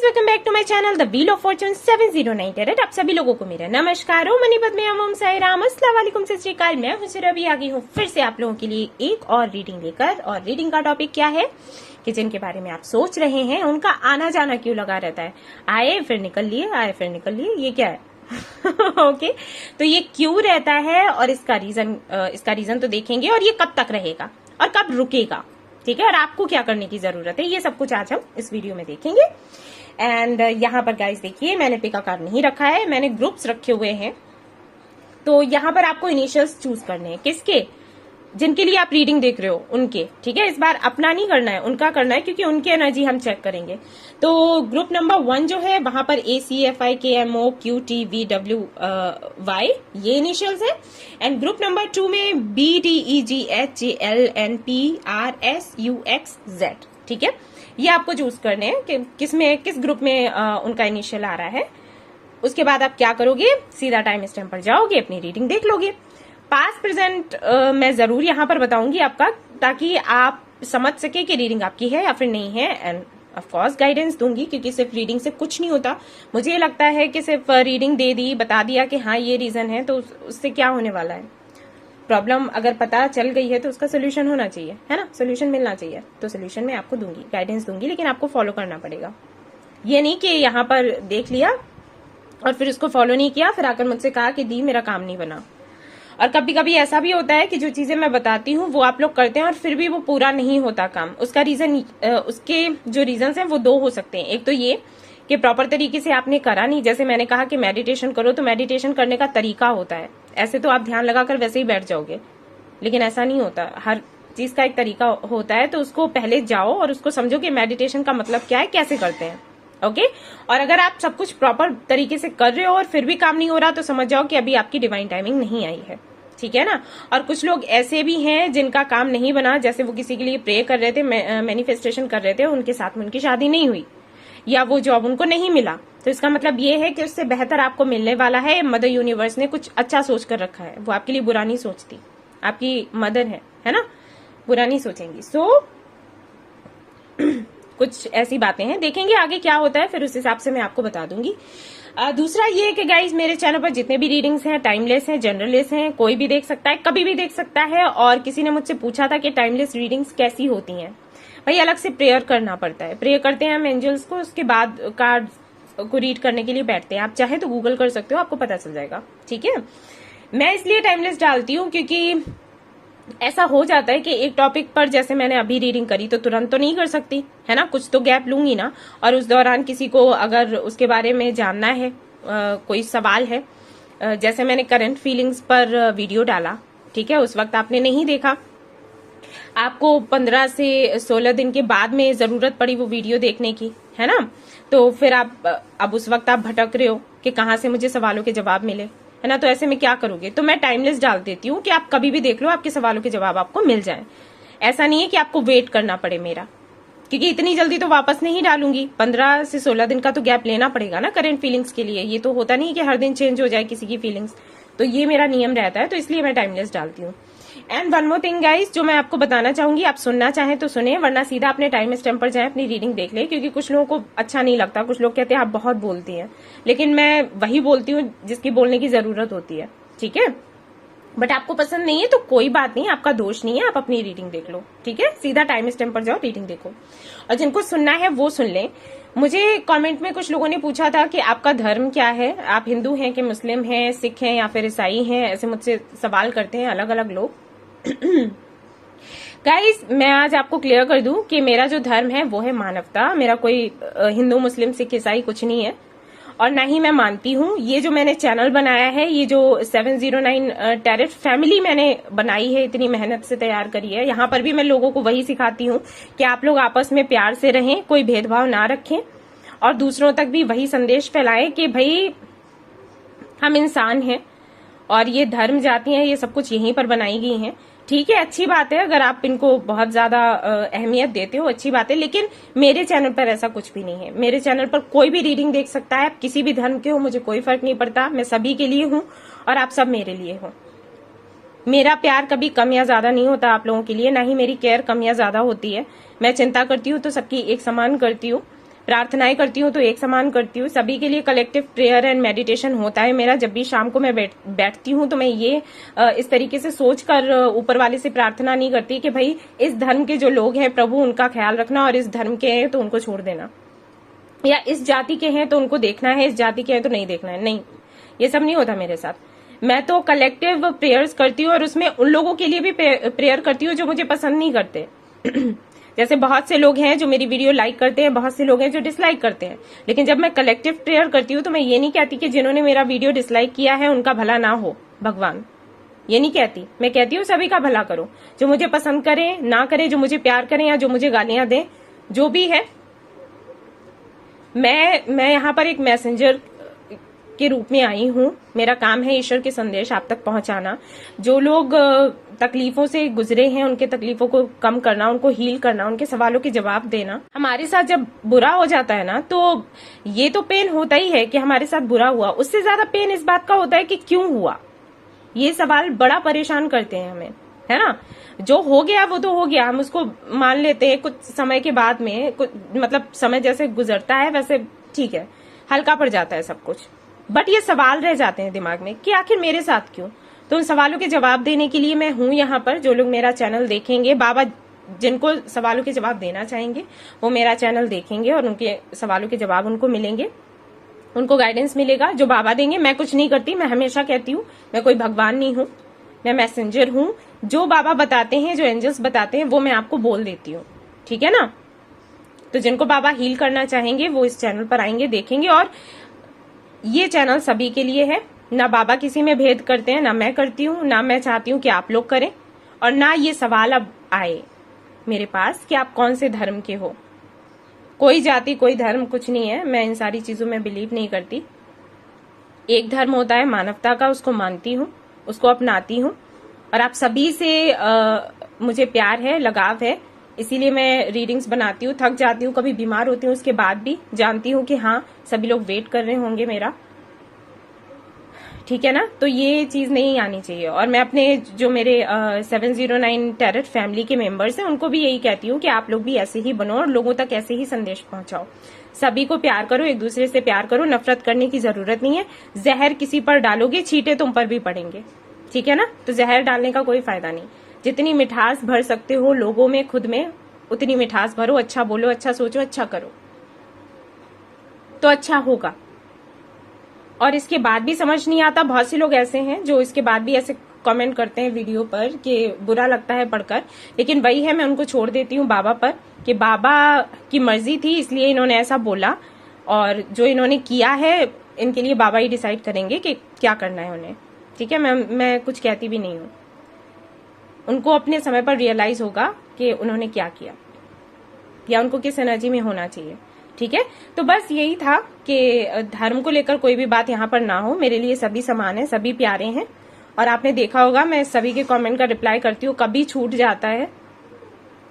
Welcome back to my channel the wheel of fortune 709 tarot. आप सभी लोगों को मेरा नमस्कार। ओम मनीपत में ओम साई राम, अस्सलाम वालेकुम, सत श्री अकाल। मैं हूं रवि, आ गई हूं फिर से आप लोगों के लिए एक और रीडिंग लेकर। और रीडिंग का टॉपिक क्या है कि जिनके बारे में आप सोच रहे हैं उनका आना जाना क्यों लगा रहता है। आए फिर निकल लिए, आए फिर निकल लिए, ये क्या है? ओके तो ये क्यों रहता है और इसका रीजन तो देखेंगे और ये कब तक रहेगा और कब रुकेगा, ठीक है, और आपको क्या करने की जरूरत है, ये सब कुछ आज हम इस वीडियो में देखेंगे। एंड यहाँ पर गाइस देखिए, मैंने पिक का कार्ड नहीं रखा है, मैंने ग्रुप्स रखे हुए हैं। तो यहाँ पर आपको इनिशियल्स चूज करने हैं, किसके, जिनके लिए आप रीडिंग देख रहे हो उनके, ठीक है। इस बार अपना नहीं करना है, उनका करना है, क्योंकि उनकी एनर्जी हम चेक करेंगे। तो ग्रुप नंबर 1 जो है वहां पर ACFIKMOQTVWY ये इनिशियल्स है। एंड ग्रुप नंबर 2 में BDEGHJLNPRSUXZ, ठीक है। ये आपको चूज करने हैं कि किस ग्रुप में उनका इनिशियल आ रहा है। उसके बाद आप क्या करोगे, सीधा टाइम स्टैम्प पर जाओगे, अपनी रीडिंग देख लोगे। पास्ट प्रेजेंट मैं जरूर यहाँ पर बताऊंगी आपका, ताकि आप समझ सके कि रीडिंग आपकी है या फिर नहीं है। एंड ऑफ कोर्स गाइडेंस दूंगी, क्योंकि सिर्फ रीडिंग से कुछ नहीं होता। मुझे लगता है कि सिर्फ रीडिंग दे दी, बता दिया कि हाँ ये रीजन है, तो उससे क्या होने वाला है। प्रॉब्लम अगर पता चल गई है तो उसका सोल्यूशन होना चाहिए, है ना, सोल्यूशन मिलना चाहिए। तो सोल्यूशन मैं आपको दूंगी, गाइडेंस दूंगी, लेकिन आपको फॉलो करना पड़ेगा। ये नहीं कि यहाँ पर देख लिया और फिर उसको फॉलो नहीं किया, फिर आकर मुझसे कहा कि दी मेरा काम नहीं बना। और कभी कभी ऐसा भी होता है कि जो चीजें मैं बताती हूँ वो आप लोग करते हैं और फिर भी वो पूरा नहीं होता काम। उसका रीजन, उसके जो रीजंस हैं वो 2 हो सकते हैं। एक तो ये कि प्रॉपर तरीके से आपने करा नहीं। जैसे मैंने कहा कि मेडिटेशन करो, तो मेडिटेशन करने का तरीका होता है। ऐसे तो आप ध्यान लगाकर वैसे ही बैठ जाओगे, लेकिन ऐसा नहीं होता। हर चीज का एक तरीका होता है। तो उसको पहले जाओ और उसको समझो कि मेडिटेशन का मतलब क्या है, कैसे करते हैं। ओके और अगर आप सब कुछ प्रॉपर तरीके से कर रहे हो और फिर भी काम नहीं हो रहा, तो समझ जाओ कि अभी आपकी डिवाइन टाइमिंग नहीं आई है, ठीक है ना। और कुछ लोग ऐसे भी हैं जिनका काम नहीं बना, जैसे वो किसी के लिए प्रे कर रहे थे, मैनिफेस्टेशन कर रहे थे, उनके साथ में उनकी शादी नहीं हुई या वो जॉब उनको नहीं मिला। तो इसका मतलब ये है कि उससे बेहतर आपको मिलने वाला है। मदर यूनिवर्स ने कुछ अच्छा सोच कर रखा है, वो आपके लिए बुरा नहीं सोचती। आपकी मदर है ना, बुरा नहीं सोचेंगी। सो कुछ ऐसी बातें हैं, देखेंगे आगे क्या होता है, फिर उस हिसाब से मैं आपको बता दूंगी। दूसरा ये है कि गाइज मेरे चैनल पर जितने भी रीडिंग्स हैं टाइमलेस हैं, जनरलेस हैं, कोई भी देख सकता है, कभी भी देख सकता है। और किसी ने मुझसे पूछा था कि टाइमलेस रीडिंग्स कैसी होती हैं। भाई अलग से प्रेयर करना पड़ता है, प्रेयर करते हैं हम एंजल्स को, उसके बाद कार्ड को रीड करने के लिए बैठते हैं। आप चाहे तो गूगल कर सकते हो, आपको पता चल जाएगा, ठीक है। मैं इसलिए टाइमलेस डालती हूँ क्योंकि ऐसा हो जाता है कि एक टॉपिक पर, जैसे मैंने अभी रीडिंग करी, तो तुरंत तो नहीं कर सकती, है ना, कुछ तो गैप लूंगी ना। और उस दौरान किसी को अगर उसके बारे में जानना है, कोई सवाल है, जैसे मैंने करंट फीलिंग्स पर वीडियो डाला, ठीक है, उस वक्त आपने नहीं देखा, आपको 15 से 16 दिन के बाद में जरूरत पड़ी वो वीडियो देखने की, है ना। तो फिर आप अब उस वक्त आप भटक रहे हो कि कहाँ से मुझे सवालों के जवाब मिले, है ना। तो ऐसे में क्या करोगे, तो मैं टाइमलेस डाल देती हूँ कि आप कभी भी देख लो, आपके सवालों के जवाब आपको मिल जाए। ऐसा नहीं है कि आपको वेट करना पड़े मेरा, क्योंकि इतनी जल्दी तो वापस नहीं डालूंगी। 15 से 16 दिन का तो गैप लेना पड़ेगा ना करंट फीलिंग्स के लिए। ये तो होता नहीं कि हर दिन चेंज हो जाए किसी की फीलिंग्स, तो ये मेरा नियम रहता है, तो इसलिए मैं टाइमलेस डालती हूँ। And one more thing guys, जो मैं आपको बताना चाहूंगी, आप सुनना चाहें तो सुने, वरना सीधा अपने टाइम स्टैम्प पर जाएं, अपनी रीडिंग देख ले। क्योंकि कुछ लोगों को अच्छा नहीं लगता, कुछ लोग कहते हैं आप बहुत बोलती हैं, लेकिन मैं वही बोलती हूँ जिसकी बोलने की जरूरत होती है, ठीक है। बट आपको पसंद नहीं है तो कोई बात नहीं, आपका दोष नहीं है, आप अपनी रीडिंग देख लो, ठीक है। सीधा टाइम स्टैम्प पर जाओ, रीडिंग देखो, और जिनको सुनना है वो सुन लें। मुझे कमेंट में कुछ लोगों ने पूछा था कि आपका धर्म क्या है, आप हिंदू हैं कि मुस्लिम हैं, सिख हैं या फिर ईसाई हैं, ऐसे मुझसे सवाल करते हैं अलग अलग लोग। गाइस मैं आज आपको क्लियर कर दूं कि मेरा जो धर्म है वो है मानवता। मेरा कोई हिंदू मुस्लिम सिख ईसाई कुछ नहीं है, और ना ही मैं मानती हूँ। ये जो मैंने चैनल बनाया है, ये जो 709 टेरेट फैमिली मैंने बनाई है, इतनी मेहनत से तैयार करी है, यहाँ पर भी मैं लोगों को वही सिखाती हूँ कि आप लोग आपस में प्यार से रहें, कोई भेदभाव ना रखें, और दूसरों तक भी वही संदेश फैलाएं कि भाई हम इंसान हैं और ये धर्म जातियां ये सब कुछ यहीं पर बनाई गई हैं। ठीक है, अच्छी बात है, अगर आप इनको बहुत ज्यादा अहमियत देते हो, अच्छी बात है, लेकिन मेरे चैनल पर ऐसा कुछ भी नहीं है। मेरे चैनल पर कोई भी रीडिंग देख सकता है, आप किसी भी धर्म के हो, मुझे कोई फर्क नहीं पड़ता। मैं सभी के लिए हूँ और आप सब मेरे लिए हो। मेरा प्यार कभी कम या ज्यादा नहीं होता आप लोगों के लिए, ना ही मेरी केयर कम या ज्यादा होती है। मैं चिंता करती हूँ तो सबकी एक समान करती हूँ। प्रार्थनाएं करती हूँ तो एक समान करती हूँ। सभी के लिए कलेक्टिव प्रेयर एंड मेडिटेशन होता है मेरा। जब भी शाम को मैं बैठती हूँ तो मैं ये इस तरीके से सोच कर ऊपर वाले से प्रार्थना नहीं करती कि भाई इस धर्म के जो लोग हैं प्रभु उनका ख्याल रखना, और इस धर्म के हैं तो उनको छोड़ देना, या इस जाति के हैं तो उनको देखना है, इस जाति के हैं तो नहीं देखना है। नहीं, ये सब नहीं होता मेरे साथ। मैं तो कलेक्टिव प्रेयर्स करती हूँ और उसमें उन लोगों के लिए भी प्रेयर करती हूँ जो मुझे पसंद नहीं करते। जैसे बहुत से लोग हैं जो मेरी वीडियो लाइक करते हैं, बहुत से लोग हैं जो डिसलाइक करते हैं, लेकिन जब मैं कलेक्टिव प्रेयर करती हूँ तो मैं ये नहीं कहती कि जिन्होंने मेरा वीडियो डिसलाइक किया है उनका भला ना हो भगवान, ये नहीं कहती। मैं कहती हूँ सभी का भला करो, जो मुझे पसंद करे ना करे, जो मुझे प्यार करें या जो मुझे गालियां दें, जो भी है। मैं यहाँ पर एक मैसेंजर के रूप में आई हूँ। मेरा काम है ईश्वर के संदेश आप तक पहुंचाना। जो लोग तकलीफों से गुजरे हैं उनके तकलीफों को कम करना, उनको हील करना, उनके सवालों के जवाब देना। हमारे साथ जब बुरा हो जाता है ना तो ये तो पेन होता ही है कि हमारे साथ बुरा हुआ, उससे ज्यादा पेन इस बात का होता है कि क्यों हुआ। ये सवाल बड़ा परेशान करते हैं हमें, है ना। जो हो गया वो तो हो गया, हम उसको मान लेते हैं। कुछ समय के बाद में मतलब समय जैसे गुजरता है वैसे ठीक है, हल्का पड़ जाता है सब कुछ, बट ये सवाल रह जाते हैं दिमाग में कि आखिर मेरे साथ क्यों। तो उन सवालों के जवाब देने के लिए मैं हूं यहाँ पर। जो लोग मेरा चैनल देखेंगे, बाबा जिनको सवालों के जवाब देना चाहेंगे वो मेरा चैनल देखेंगे और उनके सवालों के जवाब उनको मिलेंगे, उनको गाइडेंस मिलेगा जो बाबा देंगे। मैं कुछ नहीं करती, मैं हमेशा कहती हूँ मैं कोई भगवान नहीं हूँ, मैं मैसेंजर हूँ। जो बाबा बताते हैं, जो एंजल्स बताते हैं वो मैं आपको बोल देती हूँ, ठीक है ना। तो जिनको बाबा हील करना चाहेंगे वो इस चैनल पर आएंगे, देखेंगे। और ये चैनल सभी के लिए है, ना बाबा किसी में भेद करते हैं, ना मैं करती हूँ, ना मैं चाहती हूँ कि आप लोग करें, और ना ये सवाल अब आए मेरे पास कि आप कौन से धर्म के हो। कोई जाति कोई धर्म कुछ नहीं है, मैं इन सारी चीजों में बिलीव नहीं करती। एक धर्म होता है मानवता का, उसको मानती हूँ, उसको अपनाती हूँ। और आप सभी से मुझे प्यार है, लगाव है, इसीलिए मैं रीडिंग्स बनाती हूँ। थक जाती हूँ, कभी बीमार होती हूँ, उसके बाद भी जानती हूँ कि हाँ सभी लोग वेट कर रहे होंगे मेरा, ठीक है ना। तो ये चीज नहीं आनी चाहिए। और मैं अपने जो मेरे 709 टैरट फैमिली के मेंबर्स हैं उनको भी यही कहती हूँ कि आप लोग भी ऐसे ही बनो और लोगों तक ऐसे ही संदेश पहुंचाओ। सभी को प्यार करो, एक दूसरे से प्यार करो, नफरत करने की जरूरत नहीं है। जहर किसी पर डालोगे छींटे तुम पर भी पड़ेंगे, ठीक है ना। तो जहर डालने का कोई फायदा नहीं। जितनी मिठास भर सकते हो लोगों में, खुद में, उतनी मिठास भरो। अच्छा बोलो, अच्छा सोचो, अच्छा करो तो अच्छा होगा। और इसके बाद भी समझ नहीं आता, बहुत से लोग ऐसे हैं जो इसके बाद भी ऐसे कमेंट करते हैं वीडियो पर कि बुरा लगता है पढ़कर, लेकिन वही है, मैं उनको छोड़ देती हूँ बाबा पर कि बाबा की मर्जी थी इसलिए इन्होंने ऐसा बोला, और जो इन्होंने किया है इनके लिए बाबा ही डिसाइड करेंगे कि क्या करना है उन्हें, ठीक है। मैं कुछ कहती भी नहीं हूँ। उनको अपने समय पर रियलाइज होगा कि उन्होंने क्या किया या उनको किस एनर्जी में होना चाहिए, ठीक है। तो बस यही था कि धर्म को लेकर कोई भी बात यहाँ पर ना हो। मेरे लिए सभी समान है, सभी प्यारे हैं। और आपने देखा होगा मैं सभी के कमेंट का रिप्लाई करती हूँ। कभी छूट जाता है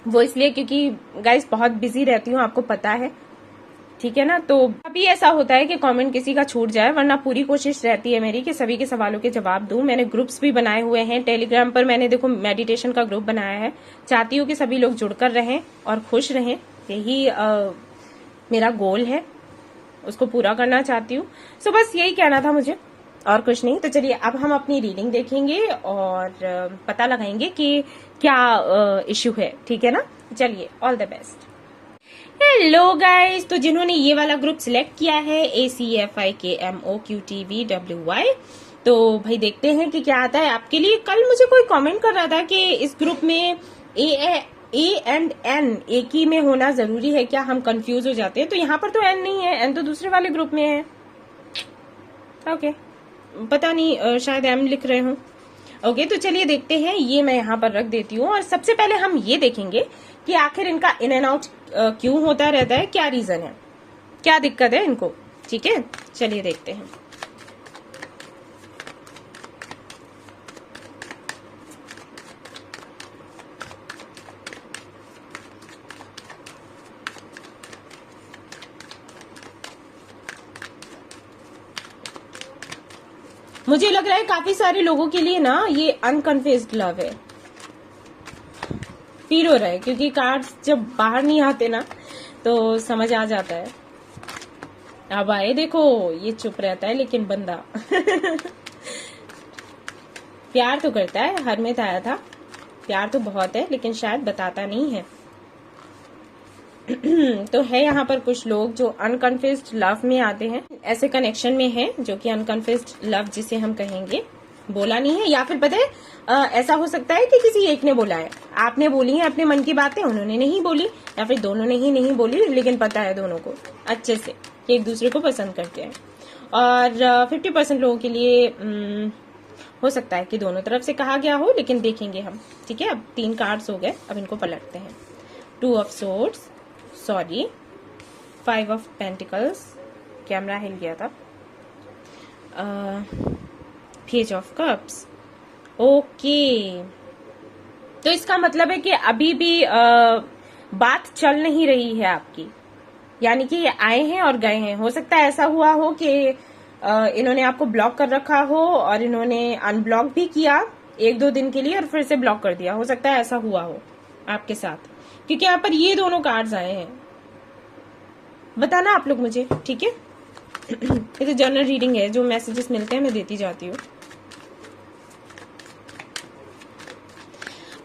वो इसलिए क्योंकि गाइस बहुत बिजी रहती हूँ, आपको पता है, ठीक है ना। तो अभी ऐसा होता है कि कमेंट किसी का छूट जाए, वरना पूरी कोशिश रहती है मेरी कि सभी के सवालों के जवाब दूं। मैंने ग्रुप्स भी बनाए हुए हैं टेलीग्राम पर। मैंने देखो मेडिटेशन का ग्रुप बनाया है। चाहती हूँ कि सभी लोग जुड़कर रहें और खुश रहें, यही मेरा गोल है, उसको पूरा करना चाहती हूँ। सो बस यही कहना था मुझे, और कुछ नहीं। तो चलिए अब हम अपनी रीडिंग देखेंगे और पता लगाएंगे कि क्या इश्यू है, ठीक है ना। चलिए, all the best. Hello guys, तो जिन्होंने ये वाला ग्रुप सिलेक्ट किया है ACFIKMOQTVWY, तो भाई देखते हैं कि क्या आता है आपके लिए। कल मुझे कोई कमेंट कर रहा था कि इस ग्रुप में A एंड N एक ही में होना जरूरी है क्या, हम कंफ्यूज हो जाते हैं। तो यहाँ पर तो N नहीं है, N तो दूसरे वाले ग्रुप में है। ओके, पता नहीं, शायद M लिख रहे हूँ। ओके, तो चलिए देखते हैं। ये मैं यहाँ पर रख देती हूँ और सबसे पहले हम ये देखेंगे कि आखिर इनका इन एंड आउट क्यों होता रहता है, क्या रीजन है, क्या दिक्कत है इनको, ठीक है। चलिए देखते हैं। मुझे लग रहा है काफी सारे लोगों के लिए ना ये अनकन्फेस्ड लव है, फील हो रहा है, क्योंकि कार्ड्स जब बाहर नहीं आते ना तो समझ आ जाता है। अब आए देखो, ये चुप रहता है लेकिन बंदा प्यार तो करता है, हर में आया था, प्यार तो बहुत है लेकिन शायद बताता नहीं है। तो है यहाँ पर कुछ लोग जो अनकन्फेस्ड लव में आते हैं, ऐसे कनेक्शन में हैं जो कि अनकन्फेस्ड लव जिसे हम कहेंगे, बोला नहीं है, या फिर पता है ऐसा हो सकता है कि किसी एक ने बोला है, आपने बोली है अपने मन की बातें, उन्होंने नहीं बोली, या फिर दोनों ने ही नहीं बोली, लेकिन पता है दोनों को अच्छे से कि एक दूसरे को पसंद करते हैं। और 50% लोगों के लिए हो सकता है कि दोनों तरफ से कहा गया हो, लेकिन देखेंगे हम। ठीक है, अब 3 कार्ड्स हो गए, अब इनको पलटते हैं। 2 of swords, sorry 5 of pentacles, camera हिल गया था, पेज ऑफ कप्स। ओके, तो इसका मतलब है कि अभी भी बात चल नहीं रही है आपकी, यानी कि ये आए हैं और गए हैं। हो सकता है ऐसा हुआ हो कि इन्होंने आपको ब्लॉक कर रखा हो और इन्होंने अनब्लॉक भी किया 1-2 दिन के लिए और फिर से ब्लॉक कर दिया। हो सकता है ऐसा हुआ हो आपके साथ, क्योंकि यहाँ पर ये दोनों कार्ड्स आए हैं। बताना आप लोग मुझे, ठीक है। ये तो जनरल रीडिंग है, जो मैसेजेस मिलते हैं मैं देती जाती हूँ।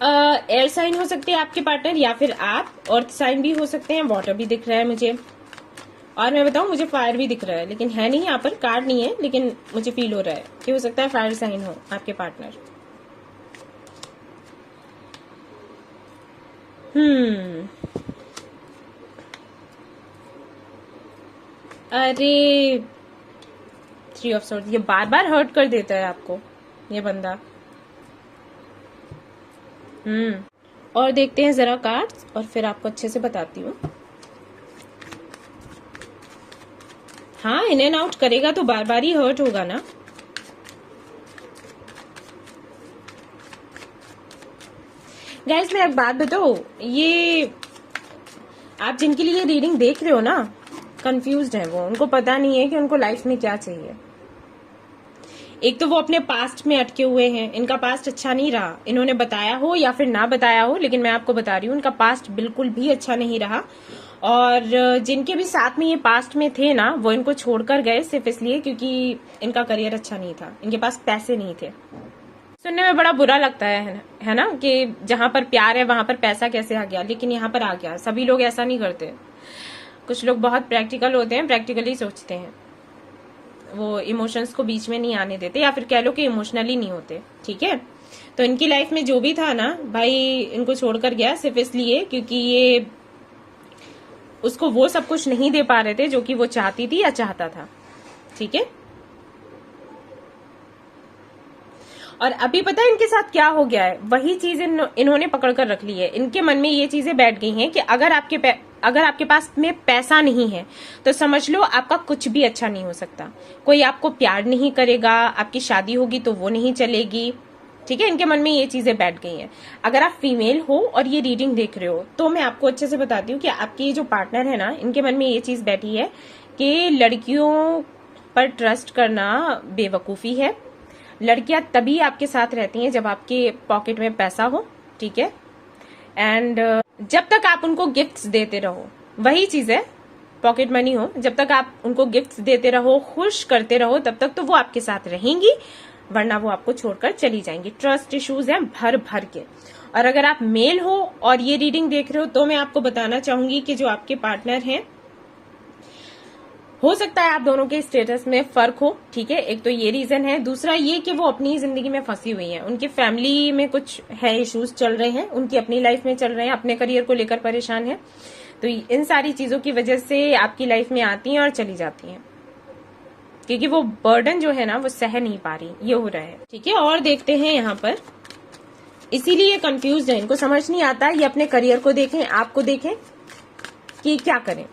एयर साइन हो सकते हैं आपके पार्टनर, या फिर आप अर्थ साइन भी हो सकते हैं। वाटर भी दिख रहा है मुझे, और मैं बताऊं मुझे फायर भी दिख रहा है, लेकिन है नहीं यहाँ पर, कार्ड नहीं है, लेकिन मुझे फील हो रहा है कि हो सकता है फायर साइन हो आपके पार्टनर। अरे 3 ऑफ सोर्ड्स, ये बार बार हर्ट कर देता है आपको ये बंदा। और देखते हैं जरा कार्ड्स, और फिर आपको अच्छे से बताती हूँ। हाँ, इन एंड आउट करेगा तो बार बार ही हर्ट होगा ना। गाइस मैं एक बात बताऊं, ये आप जिनके लिए रीडिंग देख रहे हो ना, कंफ्यूज्ड है वो, उनको पता नहीं है कि उनको लाइफ में क्या चाहिए। एक तो वो अपने पास्ट में अटके हुए हैं, इनका पास्ट अच्छा नहीं रहा, इन्होंने बताया हो या फिर ना बताया हो, लेकिन मैं आपको बता रही हूँ इनका पास्ट बिल्कुल भी अच्छा नहीं रहा। और जिनके भी साथ में ये पास्ट में थे ना, वो इनको छोड़कर गए सिर्फ इसलिए क्योंकि इनका करियर अच्छा नहीं था, इनके पास पैसे नहीं थे। सुनने में बड़ा बुरा लगता है ना कि जहां पर प्यार है वहां पर पैसा कैसे आ गया, लेकिन यहाँ पर आ गया। सभी लोग ऐसा नहीं करते, कुछ लोग बहुत प्रैक्टिकल होते हैं, प्रैक्टिकली सोचते हैं, वो इमोशंस को बीच में नहीं आने देते, या फिर कह लो कि इमोशनली नहीं होते। ठीक है, तो इनकी लाइफ में जो भी था ना भाई, इनको छोड़कर गया सिर्फ इसलिए क्योंकि ये उसको वो सब कुछ नहीं दे पा रहे थे जो कि वो चाहती थी या चाहता था। ठीक है, और अभी पता है इनके साथ क्या हो गया है, वही चीज इन्होंने पकड़ कर रख ली है। इनके मन में ये चीजें बैठ गई हैं कि अगर आपके पास में पैसा नहीं है तो समझ लो आपका कुछ भी अच्छा नहीं हो सकता। कोई आपको प्यार नहीं करेगा, आपकी शादी होगी तो वो नहीं चलेगी। ठीक है, इनके मन में ये चीजें बैठ गई हैं। अगर आप फीमेल हो और ये रीडिंग देख रहे हो तो मैं आपको अच्छे से बताती हूँ कि आपके जो पार्टनर है ना, इनके मन में ये चीज बैठी है कि लड़कियों पर ट्रस्ट करना बेवकूफी है। लड़कियां तभी आपके साथ रहती हैं जब आपके पॉकेट में पैसा हो। ठीक है, एंड जब तक आप उनको गिफ्ट्स देते रहो, वही चीज है, पॉकेट मनी हो, जब तक आप उनको गिफ्ट्स देते रहो, खुश करते रहो, तब तक तो वो आपके साथ रहेंगी, वरना वो आपको छोड़कर चली जाएंगी। ट्रस्ट इश्यूज हैं भर भर के। और अगर आप मेल हो और ये रीडिंग देख रहे हो तो मैं आपको बताना चाहूंगी कि जो आपके पार्टनर हैं, हो सकता है आप दोनों के स्टेटस में फर्क हो। ठीक है, एक तो ये रीजन है, दूसरा ये कि वो अपनी जिंदगी में फंसी हुई हैं, उनकी फैमिली में कुछ है, इश्यूज चल रहे हैं, उनकी अपनी लाइफ में चल रहे हैं, अपने करियर को लेकर परेशान है। तो इन सारी चीजों की वजह से आपकी लाइफ में आती हैं और चली जाती हैं, क्योंकि वो बर्डन जो है ना वो सह नहीं पा रही, ये हो रहा है। ठीक है, और देखते हैं यहाँ पर, इसीलिए कंफ्यूज है, इनको समझ नहीं आता, ये अपने करियर को देखें, आपको देखें कि क्या करें।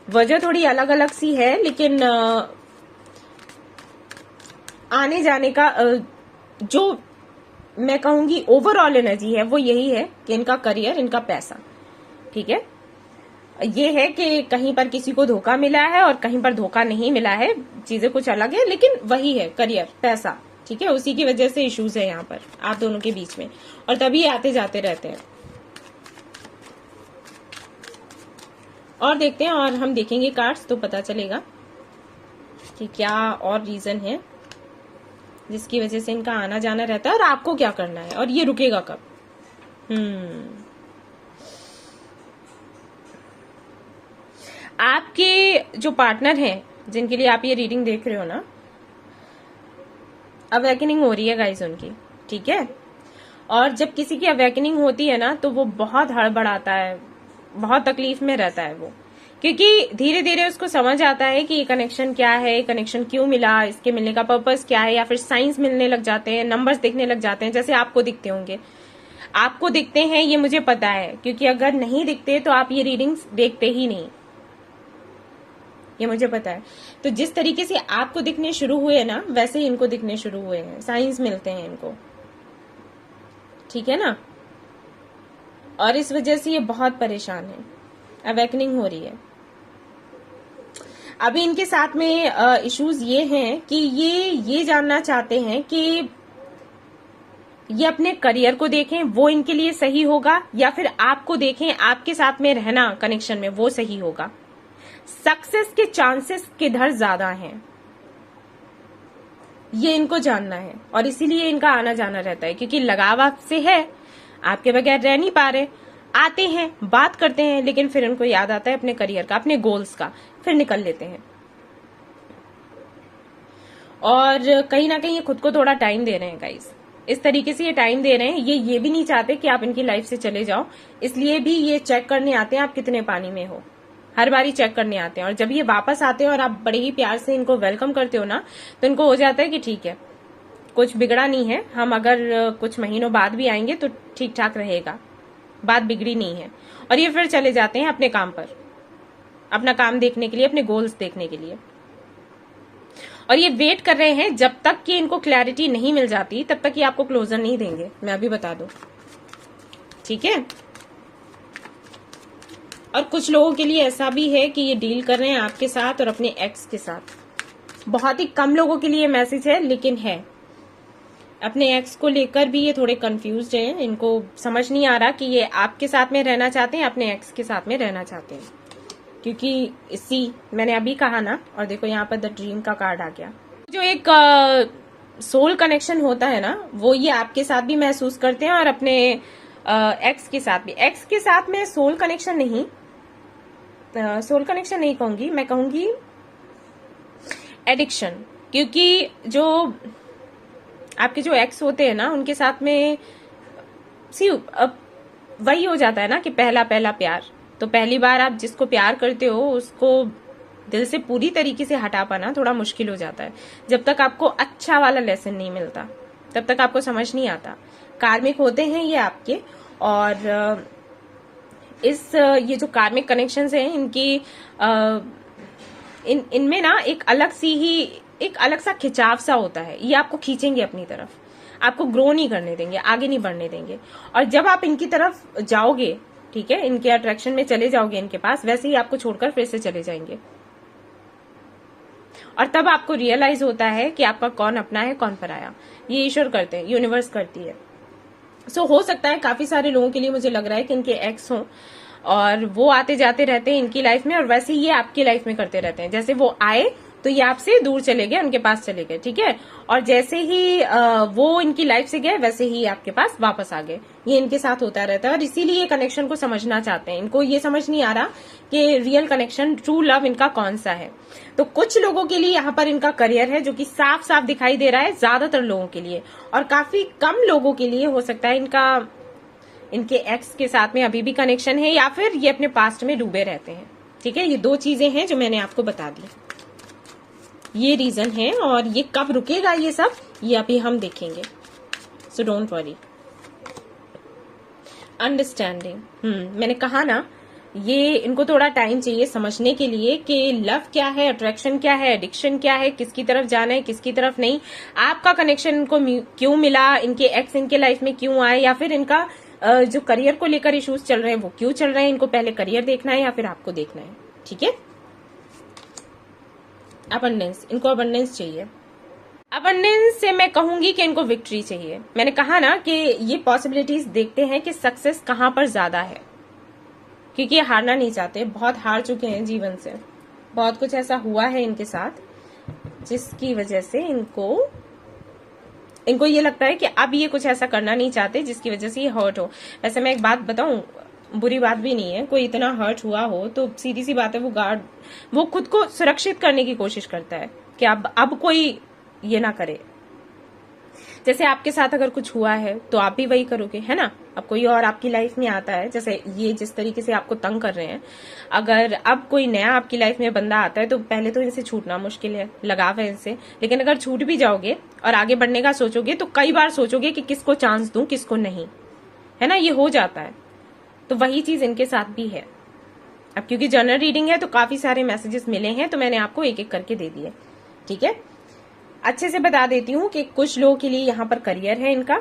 वजह थोड़ी अलग अलग सी है, लेकिन आने जाने का जो मैं कहूंगी ओवरऑल एनर्जी है वो यही है कि इनका करियर, इनका पैसा। ठीक है, ये है कि कहीं पर किसी को धोखा मिला है और कहीं पर धोखा नहीं मिला है, चीजें कुछ अलग है, लेकिन वही है, करियर, पैसा। ठीक है, उसी की वजह से इश्यूज है यहाँ पर आप दोनों के बीच में, और तभी आते जाते रहते हैं। और देखते हैं, और हम देखेंगे कार्ड्स तो पता चलेगा कि क्या और रीजन है जिसकी वजह से इनका आना जाना रहता है, और आपको क्या करना है, और ये रुकेगा कब। आपके जो पार्टनर हैं जिनके लिए आप ये रीडिंग देख रहे हो ना, अवेकनिंग हो रही है गाइस उनकी, ठीक है। और जब किसी की अवेकनिंग होती है ना तो वो बहुत हड़बड़ाता है, बहुत तकलीफ में रहता है वो, क्योंकि धीरे धीरे उसको समझ आता है कि ये कनेक्शन क्या है, कनेक्शन क्यों मिला, इसके मिलने का पर्पस क्या है, या फिर साइंस मिलने लग जाते हैं, नंबर्स दिखने लग जाते हैं, जैसे आपको दिखते होंगे। आपको दिखते हैं ये मुझे पता है, क्योंकि अगर नहीं दिखते तो आप ये रीडिंग्स देखते ही नहीं, ये मुझे पता है। तो जिस तरीके से आपको दिखने शुरू हुए ना, वैसे ही इनको दिखने शुरू हुए हैं, साइंस मिलते हैं इनको, ठीक है ना। और इस वजह से ये बहुत परेशान है, अवेकनिंग हो रही है। अभी इनके साथ में इश्यूज ये हैं कि ये जानना चाहते हैं कि ये अपने करियर को देखें, वो इनके लिए सही होगा, या फिर आपको देखें, आपके साथ में रहना कनेक्शन में वो सही होगा। सक्सेस के चांसेस किधर ज्यादा हैं ये इनको जानना है, और इसीलिए इनका आना जाना रहता है, क्योंकि लगाव आपसे है, आपके बगैर रह नहीं पा रहे, आते हैं बात करते हैं, लेकिन फिर उनको याद आता है अपने करियर का, अपने गोल्स का, फिर निकल लेते हैं। और कहीं ना कहीं ये खुद को थोड़ा टाइम दे रहे हैं गाइस, इस तरीके से ये टाइम दे रहे हैं। ये भी नहीं चाहते कि आप इनकी लाइफ से चले जाओ, इसलिए भी ये चेक करने आते हैं आप कितने पानी में हो, हर बारी चेक करने आते हैं। और जब ये वापस आते हैं और आप बड़े ही प्यार से इनको वेलकम करते हो ना, तो इनको हो जाता है कि ठीक है, कुछ बिगड़ा नहीं है, हम अगर कुछ महीनों बाद भी आएंगे तो ठीक ठाक रहेगा, बात बिगड़ी नहीं है। और ये फिर चले जाते हैं अपने काम पर, अपना काम देखने के लिए, अपने गोल्स देखने के लिए। और ये वेट कर रहे हैं, जब तक कि इनको क्लैरिटी नहीं मिल जाती तब तक ये आपको क्लोजर नहीं देंगे, मैं अभी बता दूं, ठीक है। और कुछ लोगों के लिए ऐसा भी है कि ये डील कर रहे हैं आपके साथ और अपने एक्स के साथ। बहुत ही कम लोगों के लिए मैसेज है, लेकिन है। अपने एक्स को लेकर भी ये थोड़े कंफ्यूज्ड हैं, इनको समझ नहीं आ रहा कि ये आपके साथ में रहना चाहते हैं, अपने एक्स के साथ में रहना चाहते हैं, क्योंकि इसी मैंने अभी कहा ना। और देखो यहाँ पर द ड्रीम का कार्ड आ गया। जो एक सोल कनेक्शन होता है ना, वो ये आपके साथ भी महसूस करते हैं और अपने एक्स के साथ भी। एक्स के साथ में सोल कनेक्शन नहीं, सोल कनेक्शन नहीं कहूंगी, मैं कहूंगी एडिक्शन, क्योंकि जो आपके जो एक्स होते हैं ना, उनके साथ में वही हो जाता है ना कि पहला प्यार। तो पहली बार आप जिसको प्यार करते हो उसको दिल से पूरी तरीके से हटा पाना थोड़ा मुश्किल हो जाता है। जब तक आपको अच्छा वाला लेसन नहीं मिलता तब तक आपको समझ नहीं आता। कार्मिक होते हैं ये आपके, और ये जो कार्मिक कनेक्शंस हैं इनकी इनमें ना एक अलग सा खिंचाव सा होता है। ये आपको खींचेंगे अपनी तरफ, आपको ग्रो नहीं करने देंगे, आगे नहीं बढ़ने देंगे। और जब आप इनकी तरफ जाओगे, ठीक है, इनके अट्रैक्शन में चले जाओगे इनके पास, वैसे ही आपको छोड़कर फिर से चले जाएंगे। और तब आपको रियलाइज होता है कि आपका कौन अपना है, कौन पराया। ये ईश्वर करते हैं, यूनिवर्स करती है। सो हो सकता है काफी सारे लोगों के लिए मुझे लग रहा है कि इनके एक्स हों और वो आते जाते रहते हैं इनकी लाइफ में, और वैसे ही ये आपकी लाइफ में करते रहते हैं। जैसे वो आए तो ये आपसे दूर चले गए, उनके पास चले गए, ठीक है, और जैसे ही वो इनकी लाइफ से गए वैसे ही आपके पास वापस आ गए। ये इनके साथ होता रहता है, और इसीलिए कनेक्शन को समझना चाहते हैं। इनको ये समझ नहीं आ रहा कि रियल कनेक्शन, ट्रू लव इनका कौन सा है। तो कुछ लोगों के लिए यहाँ पर इनका करियर है, जो कि साफ साफ दिखाई दे रहा है ज्यादातर लोगों के लिए, और काफी कम लोगों के लिए हो सकता है इनके एक्स के साथ में अभी भी कनेक्शन है, या फिर ये अपने पास्ट में डूबे रहते हैं। ठीक है, ये दो चीजें हैं जो मैंने आपको बता दी, ये रीजन है। और ये कब रुकेगा ये सब, ये अभी हम देखेंगे, सो डोंट वरी। अंडरस्टैंडिंग, मैंने कहा ना, ये इनको थोड़ा टाइम चाहिए समझने के लिए कि लव क्या है, अट्रैक्शन क्या है, एडिक्शन क्या है, किसकी तरफ जाना है, किसकी तरफ नहीं। आपका कनेक्शन इनको क्यों मिला, इनके एक्स इनके लाइफ में क्यों आए, या फिर इनका जो करियर को लेकर इश्यूज चल रहे हैं वो क्यों चल रहे हैं। इनको पहले करियर देखना है या फिर आपको देखना है, ठीक है। अबंडेंस, इनको अबंडेंस चाहिए। अबंडेंस से मैं कहूंगी कि इनको विक्ट्री चाहिए। मैंने कहा ना कि ये पॉसिबिलिटीज देखते हैं कि सक्सेस कहां पर ज्यादा है, क्योंकि ये हारना नहीं चाहते, बहुत हार चुके हैं जीवन से, बहुत कुछ ऐसा हुआ है इनके साथ जिसकी वजह से इनको ये लगता है कि अब ये कुछ ऐसा करना नहीं चाहते जिसकी वजह से ये हर्ट हो। वैसे मैं एक बात बताऊं, बुरी बात भी नहीं है, कोई इतना हर्ट हुआ हो तो सीधी सी बात है वो खुद को सुरक्षित करने की कोशिश करता है कि अब कोई ये ना करे। जैसे आपके साथ अगर कुछ हुआ है तो आप भी वही करोगे, है ना। अब कोई और आपकी लाइफ में आता है, जैसे ये जिस तरीके से आपको तंग कर रहे हैं, अगर अब कोई नया आपकी लाइफ में बंदा आता है तो पहले तो इनसे छूटना मुश्किल है, लगाव है इनसे। लेकिन अगर छूट भी जाओगे और आगे बढ़ने का सोचोगे तो कई बार सोचोगे कि किसको चांस दूं किसको नहीं, है ना, ये हो जाता है। तो वही चीज इनके साथ भी है। अब क्योंकि जनरल रीडिंग है तो काफी सारे मैसेजेस मिले हैं तो मैंने आपको एक एक करके दे दिए, ठीक है। अच्छे से बता देती हूँ कि कुछ लोगों के लिए यहाँ पर करियर है इनका,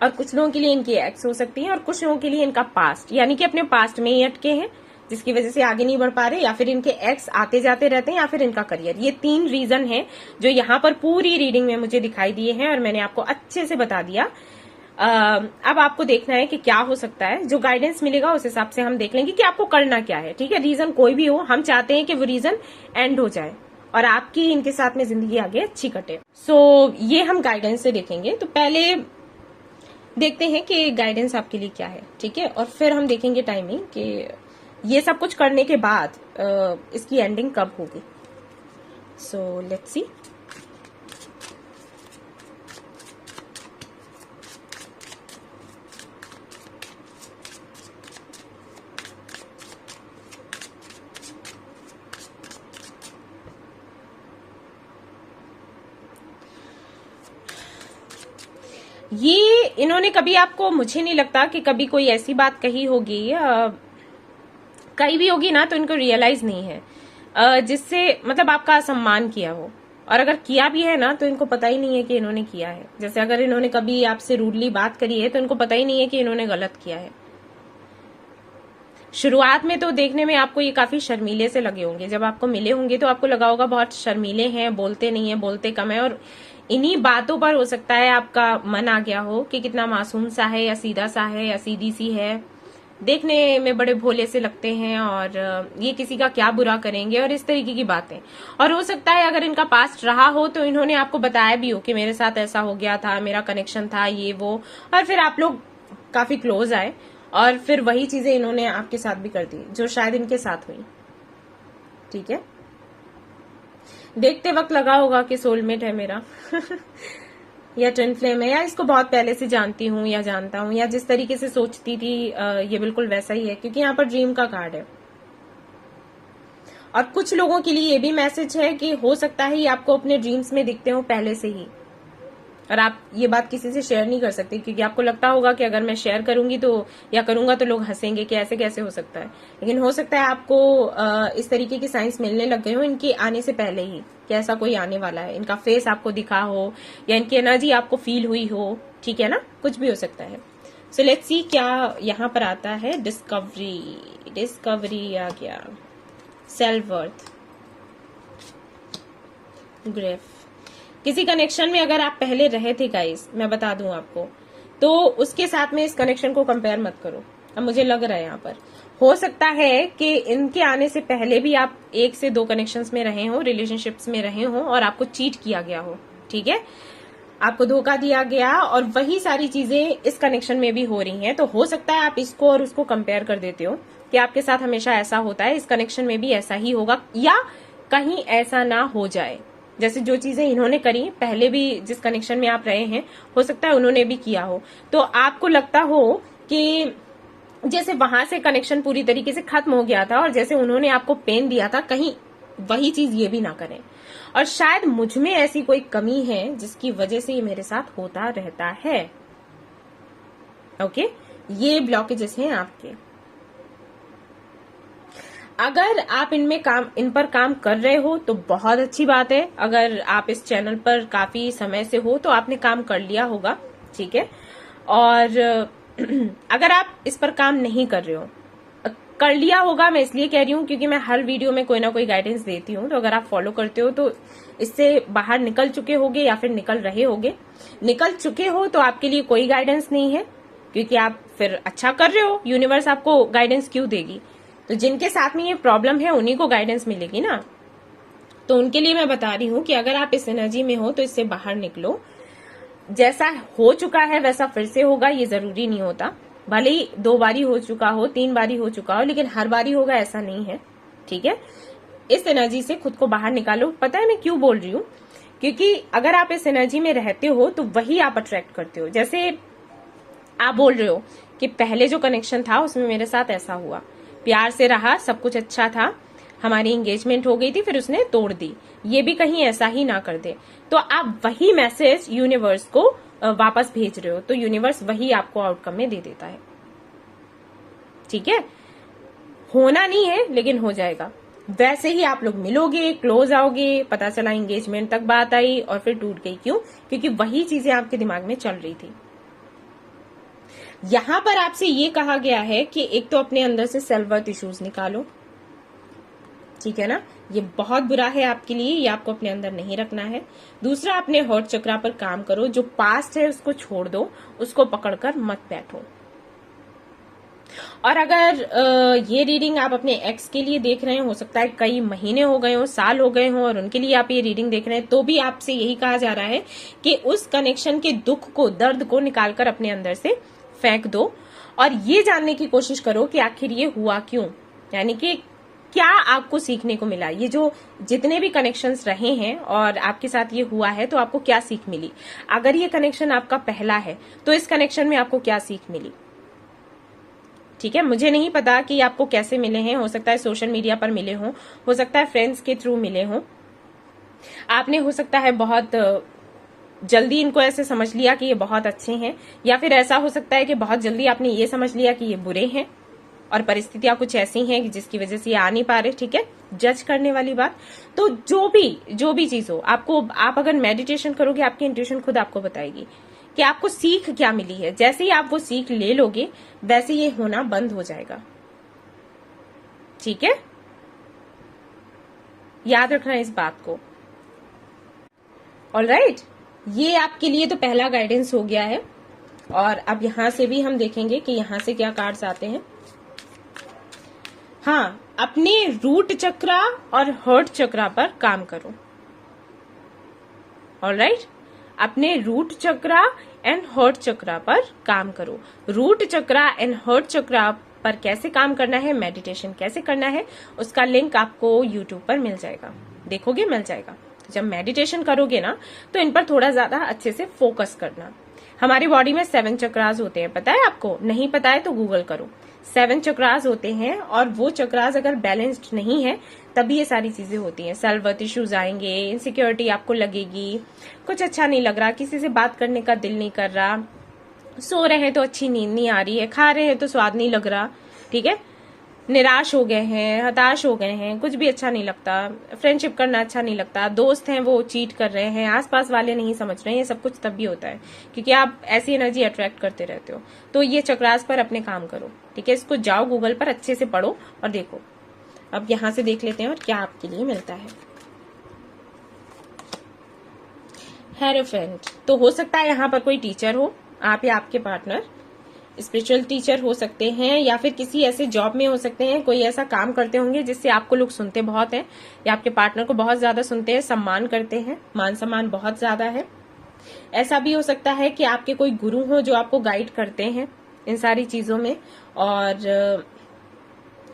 और कुछ लोगों के लिए इनकी एक्स हो सकती है, और कुछ लोगों के लिए इनका पास्ट, यानी कि अपने पास्ट में ही अटके हैं जिसकी वजह से आगे नहीं बढ़ पा रहे, या फिर इनके एक्स आते जाते रहते हैं, या फिर इनका करियर। ये 3 रीजन है जो यहाँ पर पूरी रीडिंग में मुझे दिखाई दिए हैं और मैंने आपको अच्छे से बता दिया। अब आपको देखना है कि क्या हो सकता है, जो गाइडेंस मिलेगा उस हिसाब से हम देख लेंगे कि आपको करना क्या है, ठीक है। रीजन कोई भी हो, हम चाहते हैं कि वो रीजन एंड हो जाए और आपकी इनके साथ में जिंदगी आगे अच्छी कटे। सो ये हम गाइडेंस से देखेंगे। तो पहले देखते हैं कि गाइडेंस आपके लिए क्या है, ठीक है, और फिर हम देखेंगे टाइमिंग कि ये सब कुछ करने के बाद इसकी एंडिंग कब होगी। So let's see. ये इन्होंने कभी आपको, मुझे नहीं लगता कि कभी कोई ऐसी बात कही होगी, कहीं भी होगी ना तो इनको रियलाइज नहीं है जिससे मतलब आपका असम्मान किया हो, और अगर किया भी है ना तो इनको पता ही नहीं है कि इन्होंने किया है। जैसे अगर इन्होंने कभी आपसे रूडली बात करी है तो इनको पता ही नहीं है कि इन्होंने गलत किया है। शुरुआत में तो देखने में आपको ये काफी शर्मीले से लगे होंगे, जब आपको मिले होंगे तो आपको लगा होगा बहुत शर्मीले हैं, बोलते नहीं है, बोलते कम है, और इन्हीं बातों पर हो सकता है आपका मन आ गया हो कि कितना मासूम सा है, या सीधा सा है, या सीधी सी है, देखने में बड़े भोले से लगते हैं, और ये किसी का क्या बुरा करेंगे, और इस तरीके की बातें। और हो सकता है अगर इनका पास्ट रहा हो तो इन्होंने आपको बताया भी हो कि मेरे साथ ऐसा हो गया था, मेरा कनेक्शन था, ये वो, और फिर आप लोग काफी क्लोज आए, और फिर वही चीजें इन्होंने आपके साथ भी कर दी जो शायद इनके साथ हुई, ठीक है। देखते वक्त लगा होगा कि सोलमेट है मेरा या ट्विन फ्लेम है, या इसको बहुत पहले से जानती हूँ या जानता हूँ, या जिस तरीके से सोचती थी ये बिल्कुल वैसा ही है, क्योंकि यहाँ पर ड्रीम का कार्ड है। और कुछ लोगों के लिए ये भी मैसेज है कि हो सकता है ये आपको अपने ड्रीम्स में दिखते हो पहले से ही, और आप ये बात किसी से शेयर नहीं कर सकते, क्योंकि आपको लगता होगा कि अगर मैं शेयर करूंगी तो या करूंगा तो लोग हंसेंगे कि ऐसे कैसे हो सकता है। लेकिन हो सकता है आपको इस तरीके की साइंस मिलने लग गए हो इनके आने से पहले ही, कि ऐसा कोई आने वाला है, इनका फेस आपको दिखा हो, या इनकी एनर्जी आपको फील हुई हो, ठीक है ना, कुछ भी हो सकता है। सो लेट्स सी क्या यहाँ पर आता है। डिस्कवरी आ गया, सेल्फ वर्थ, ग्रेफ। किसी कनेक्शन में अगर आप पहले रहे थे गाइस, मैं बता दूं आपको, तो उसके साथ में इस कनेक्शन को कंपेयर मत करो। अब मुझे लग रहा है यहाँ पर हो सकता है कि इनके आने से पहले भी आप 1 से 2 कनेक्शंस में रहे हो, रिलेशनशिप्स में रहे हो, और आपको चीट किया गया हो, ठीक है, आपको धोखा दिया गया, और वही सारी चीजें इस कनेक्शन में भी हो रही हैं। तो हो सकता है आप इसको और उसको कंपेयर कर देते हो कि आपके साथ हमेशा ऐसा होता है, इस कनेक्शन में भी ऐसा ही होगा, या कहीं ऐसा ना हो जाए। जैसे जो चीजें इन्होंने करी पहले भी, जिस कनेक्शन में आप रहे हैं, हो सकता है उन्होंने भी किया हो, तो आपको लगता हो कि जैसे वहां से कनेक्शन पूरी तरीके से खत्म हो गया था, और जैसे उन्होंने आपको पेन दिया था, कहीं वही चीज ये भी ना करें, और शायद मुझ में ऐसी कोई कमी है जिसकी वजह से ये मेरे साथ होता रहता है। ओके, ये ब्लॉकेजेस हैं आपके। अगर आप इन पर काम कर रहे हो तो बहुत अच्छी बात है। अगर आप इस चैनल पर काफी समय से हो तो आपने काम कर लिया होगा, ठीक है। और अगर आप इस पर काम नहीं कर रहे हो, कर लिया होगा, मैं इसलिए कह रही हूँ क्योंकि मैं हर वीडियो में कोई ना कोई गाइडेंस देती हूँ, तो अगर आप फॉलो करते हो तो इससे बाहर निकल चुके होगे या फिर निकल रहे होगे। निकल चुके हो तो आपके लिए कोई गाइडेंस नहीं है, क्योंकि आप फिर अच्छा कर रहे हो, यूनिवर्स आपको गाइडेंस क्यों देगी? तो जिनके साथ में ये प्रॉब्लम है उन्हीं को गाइडेंस मिलेगी ना। तो उनके लिए मैं बता रही हूँ कि अगर आप इस एनर्जी में हो तो इससे बाहर निकलो। जैसा हो चुका है वैसा फिर से होगा, ये जरूरी नहीं होता। भले ही 2 बारी हो चुका हो, 3 बारी हो चुका हो, लेकिन हर बारी होगा ऐसा नहीं है, ठीक है। इस एनर्जी से खुद को बाहर निकालो। पता है मैं क्यों बोल रही हूँ? क्योंकि अगर आप इस एनर्जी में रहते हो तो वही आप अट्रैक्ट करते हो। जैसे आप बोल रहे हो कि पहले जो कनेक्शन था उसमें मेरे साथ ऐसा हुआ, प्यार से रहा, सब कुछ अच्छा था, हमारी एंगेजमेंट हो गई थी, फिर उसने तोड़ दी। ये भी कहीं ऐसा ही ना कर दे। तो आप वही मैसेज यूनिवर्स को वापस भेज रहे हो, तो यूनिवर्स वही आपको आउटकम में दे देता है, ठीक है। होना नहीं है लेकिन हो जाएगा। वैसे ही आप लोग मिलोगे, क्लोज आओगे, पता चला एंगेजमेंट तक बात आई और फिर टूट गई। क्यों? क्योंकि वही चीजें आपके दिमाग में चल रही थी। यहां पर आपसे ये कहा गया है कि एक तो अपने अंदर से सेल्फ वर्थ इश्यूज निकालो, ठीक है ना। ये बहुत बुरा है आपके लिए, ये आपको अपने अंदर नहीं रखना है। दूसरा, अपने हर्ट चक्रा पर काम करो। जो पास्ट है उसको छोड़ दो, उसको पकड़कर मत बैठो। और अगर ये रीडिंग आप अपने एक्स के लिए देख रहे हैं, हो सकता है कई महीने हो गए हो, साल हो गए हो, और उनके लिए आप ये रीडिंग देख रहे हैं, तो भी आपसे यही कहा जा रहा है कि उस कनेक्शन के दुख को, दर्द को निकालकर अपने अंदर से फेंक दो और ये जानने की कोशिश करो कि आखिर ये हुआ क्यों, यानी कि क्या आपको सीखने को मिला। ये जो जितने भी कनेक्शंस रहे हैं और आपके साथ ये हुआ है, तो आपको क्या सीख मिली। अगर ये कनेक्शन आपका पहला है तो इस कनेक्शन में आपको क्या सीख मिली, ठीक है। मुझे नहीं पता कि आपको कैसे मिले हैं, हो सकता है सोशल मीडिया पर मिले हो सकता है फ्रेंड्स के थ्रू मिले हों, आपने हो सकता है बहुत जल्दी इनको ऐसे समझ लिया कि ये बहुत अच्छे हैं, या फिर ऐसा हो सकता है कि बहुत जल्दी आपने ये समझ लिया कि ये बुरे हैं और परिस्थितियां कुछ ऐसी हैं कि जिसकी वजह से ये आ नहीं पा रहे, ठीक है। जज करने वाली बात। तो जो भी चीज हो, आपको, आप अगर मेडिटेशन करोगे, आपकी इंट्यूशन खुद आपको बताएगी कि आपको सीख क्या मिली है। जैसे ही आप वो सीख ले लोगे, वैसे ये होना बंद हो जाएगा, ठीक है। याद रखना इस बात को। ऑलराइट, ये आपके लिए तो पहला गाइडेंस हो गया है। और अब यहां से भी हम देखेंगे कि यहां से क्या कार्ड्स आते हैं। हाँ, अपने रूट चक्रा और हर्ट चक्रा पर काम करो। ऑलराइट, अपने रूट चक्रा एंड हर्ट चक्रा पर काम करो। रूट चक्रा एंड हर्ट चक्रा पर कैसे काम करना है, मेडिटेशन कैसे करना है, उसका लिंक आपको यूट्यूब पर मिल जाएगा, देखोगे मिल जाएगा। जब मेडिटेशन करोगे ना, तो इन पर थोड़ा ज्यादा अच्छे से फोकस करना। हमारी बॉडी में 7 चक्रास होते हैं, पता है आपको? नहीं पता है तो गूगल करो। 7 चक्रास होते हैं, और वो चक्रास अगर बैलेंस्ड नहीं है तभी ये सारी चीजें होती हैं। सेल्फ वर्थ इश्यूज आएंगे, इनसिक्योरिटी आपको लगेगी, कुछ अच्छा नहीं लग रहा, किसी से बात करने का दिल नहीं कर रहा, सो रहे हैं तो अच्छी नींद नहीं आ रही है, खा रहे हैं तो स्वाद नहीं लग रहा, ठीक है। निराश हो गए हैं, हताश हो गए हैं, कुछ भी अच्छा नहीं लगता, फ्रेंडशिप करना अच्छा नहीं लगता, दोस्त हैं वो चीट कर रहे हैं, आसपास वाले नहीं समझ रहे हैं। ये सब कुछ तब भी होता है क्योंकि आप ऐसी एनर्जी अट्रैक्ट करते रहते हो। तो ये चक्रास पर अपने काम करो, ठीक है। इसको जाओ गूगल पर अच्छे से पढ़ो और देखो। अब यहां से देख लेते हैं और क्या आपके लिए मिलता है। हेरोफेंट, तो हो सकता है यहाँ पर कोई टीचर हो, आप या आपके पार्टनर स्पिरिचुअल टीचर हो सकते हैं, या फिर किसी ऐसे जॉब में हो सकते हैं, कोई ऐसा काम करते होंगे जिससे आपको लोग सुनते बहुत हैं, या आपके पार्टनर को बहुत ज्यादा सुनते हैं, सम्मान करते हैं, मान सम्मान बहुत ज्यादा है। ऐसा भी हो सकता है कि आपके कोई गुरु हो जो आपको गाइड करते हैं इन सारी चीजों में, और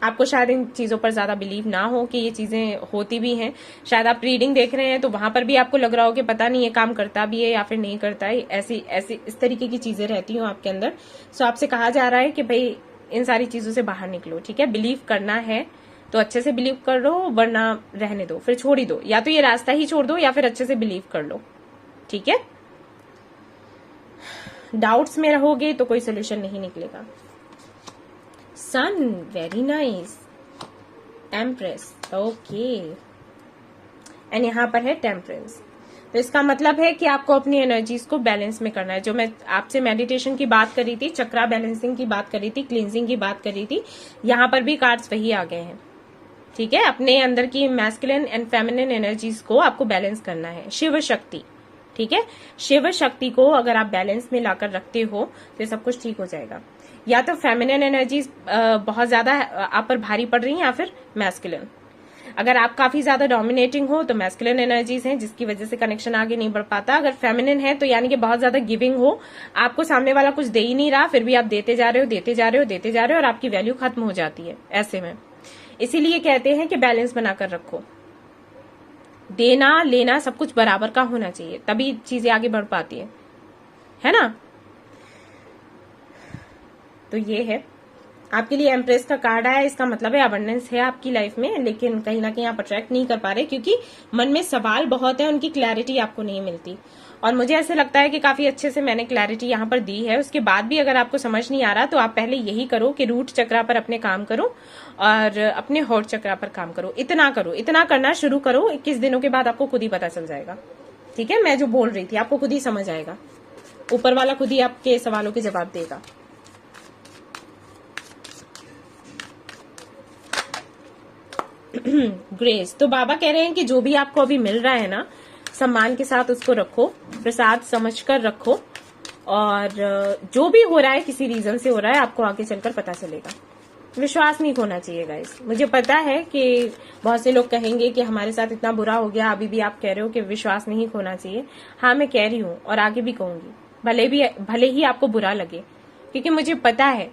आपको शायद इन चीजों पर ज्यादा बिलीव ना हो कि ये चीजें होती भी हैं। शायद आप रीडिंग देख रहे हैं तो वहां पर भी आपको लग रहा हो कि पता नहीं ये काम करता भी है या फिर नहीं करता है। ऐसी इस तरीके की चीजें रहती हो आपके अंदर। सो आपसे कहा जा रहा है कि भाई इन सारी चीजों से बाहर निकलो, ठीक है। बिलीव करना है तो अच्छे से बिलीव कर लो, वरना रहने दो, फिर छोड़ ही दो। या तो ये रास्ता ही छोड़ दो या फिर अच्छे से बिलीव कर लो, ठीक है। डाउट्स में रहोगे तो कोई सोल्यूशन नहीं निकलेगा। Sun, very nice. Empress, okay. And यहाँ पर है टेम्परेंस। तो इसका मतलब है कि आपको अपनी एनर्जीज को बैलेंस में करना है। जो मैं आपसे मेडिटेशन की बात करी थी, चक्रा बैलेंसिंग की बात करी थी, क्लींजिंग की बात करी थी, यहाँ पर भी कार्ड्स वही आ गए हैं, ठीक है। अपने अंदर की मैस्कुलिन एंड फेमिनिन एनर्जीज को आपको बैलेंस करना है। शिव शक्ति, ठीक है। शिव शक्ति को अगर आप बैलेंस में लाकर रखते हो तो सब कुछ ठीक हो जाएगा। या तो फेमिनिन एनर्जीज बहुत ज्यादा आप पर भारी पड़ रही हैं, या फिर मैस्कुलिन। अगर आप काफी ज्यादा डोमिनेटिंग हो तो मैस्कुलिन एनर्जीज हैं, जिसकी वजह से कनेक्शन आगे नहीं बढ़ पाता। अगर फेमिनिन है तो यानी कि बहुत ज्यादा गिविंग हो, आपको सामने वाला कुछ दे ही नहीं रहा, फिर भी आप देते जा रहे हो, देते जा रहे हो, देते जा रहे हो, और आपकी वैल्यू खत्म हो जाती है ऐसे में। इसीलिए कहते हैं कि बैलेंस बनाकर रखो, देना लेना सब कुछ बराबर का होना चाहिए, तभी चीजें आगे बढ़ पाती है ना। तो ये है आपके लिए एम्प्रेस का कार्ड आया, इसका मतलब है अबंडेंस है आपकी लाइफ में, लेकिन कहीं ना कहीं आप अट्रैक्ट नहीं कर पा रहे क्योंकि मन में सवाल बहुत है, उनकी क्लैरिटी आपको नहीं मिलती। और मुझे ऐसे लगता है कि काफी अच्छे से मैंने क्लैरिटी यहाँ पर दी है। उसके बाद भी अगर आपको समझ नहीं आ रहा तो आप पहले यही करो कि रूट चक्रा पर अपने काम करो और अपने हॉट चक्रा पर काम करो। इतना करो, इतना करना शुरू करो, 21 दिनों के बाद आपको खुद ही पता चल जाएगा। ठीक है, मैं जो बोल रही थी आपको खुद ही समझ आएगा, ऊपर वाला खुद ही आपके सवालों के जवाब देगा। ग्रेस, तो बाबा कह रहे हैं कि जो भी आपको अभी मिल रहा है ना, सम्मान के साथ उसको रखो, प्रसाद समझकर रखो, और जो भी हो रहा है किसी रीजन से हो रहा है, आपको आगे चलकर पता चलेगा। विश्वास नहीं खोना चाहिए गाइस। मुझे पता है कि बहुत से लोग कहेंगे कि हमारे साथ इतना बुरा हो गया, अभी भी आप कह रहे हो कि विश्वास नहीं खोना चाहिए। हाँ, मैं कह रही हूँ और आगे भी कहूंगी, भले ही आपको बुरा लगे, क्योंकि मुझे पता है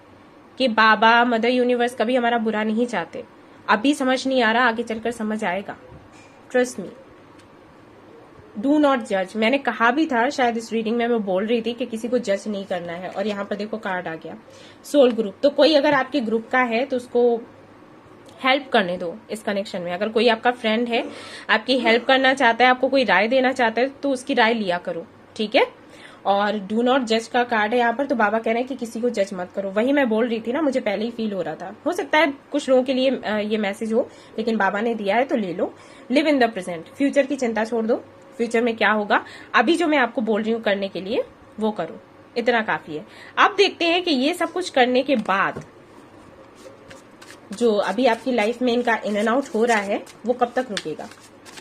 कि बाबा मदर यूनिवर्स कभी हमारा बुरा नहीं चाहते। अभी समझ नहीं आ रहा, आगे चलकर समझ आएगा, ट्रस्ट मी। डू नॉट जज, मैंने कहा भी था शायद इस रीडिंग में, मैं बोल रही थी कि किसी को जज नहीं करना है, और यहाँ पर देखो कार्ड आ गया सोल ग्रुप। तो कोई अगर आपके ग्रुप का है तो उसको हेल्प करने दो इस कनेक्शन में। अगर कोई आपका फ्रेंड है, आपकी हेल्प करना चाहता है, आपको कोई राय देना चाहता है, तो उसकी राय लिया करो, ठीक है। और डू नॉट जज का कार्ड है यहाँ पर, तो बाबा कह रहे हैं कि किसी को जज मत करो। वही मैं बोल रही थी ना, मुझे पहले ही फील हो रहा था। हो सकता है कुछ लोगों के लिए ये मैसेज हो, लेकिन बाबा ने दिया है तो ले लो। Live in the present, future की चिंता छोड़ दो, फ्यूचर में क्या होगा, अभी जो मैं आपको बोल रही हूँ करने के लिए वो करो, इतना काफी है। अब देखते हैं कि ये सब कुछ करने के बाद जो अभी आपकी लाइफ में इनका इन एंड आउट हो रहा है वो कब तक रुकेगा।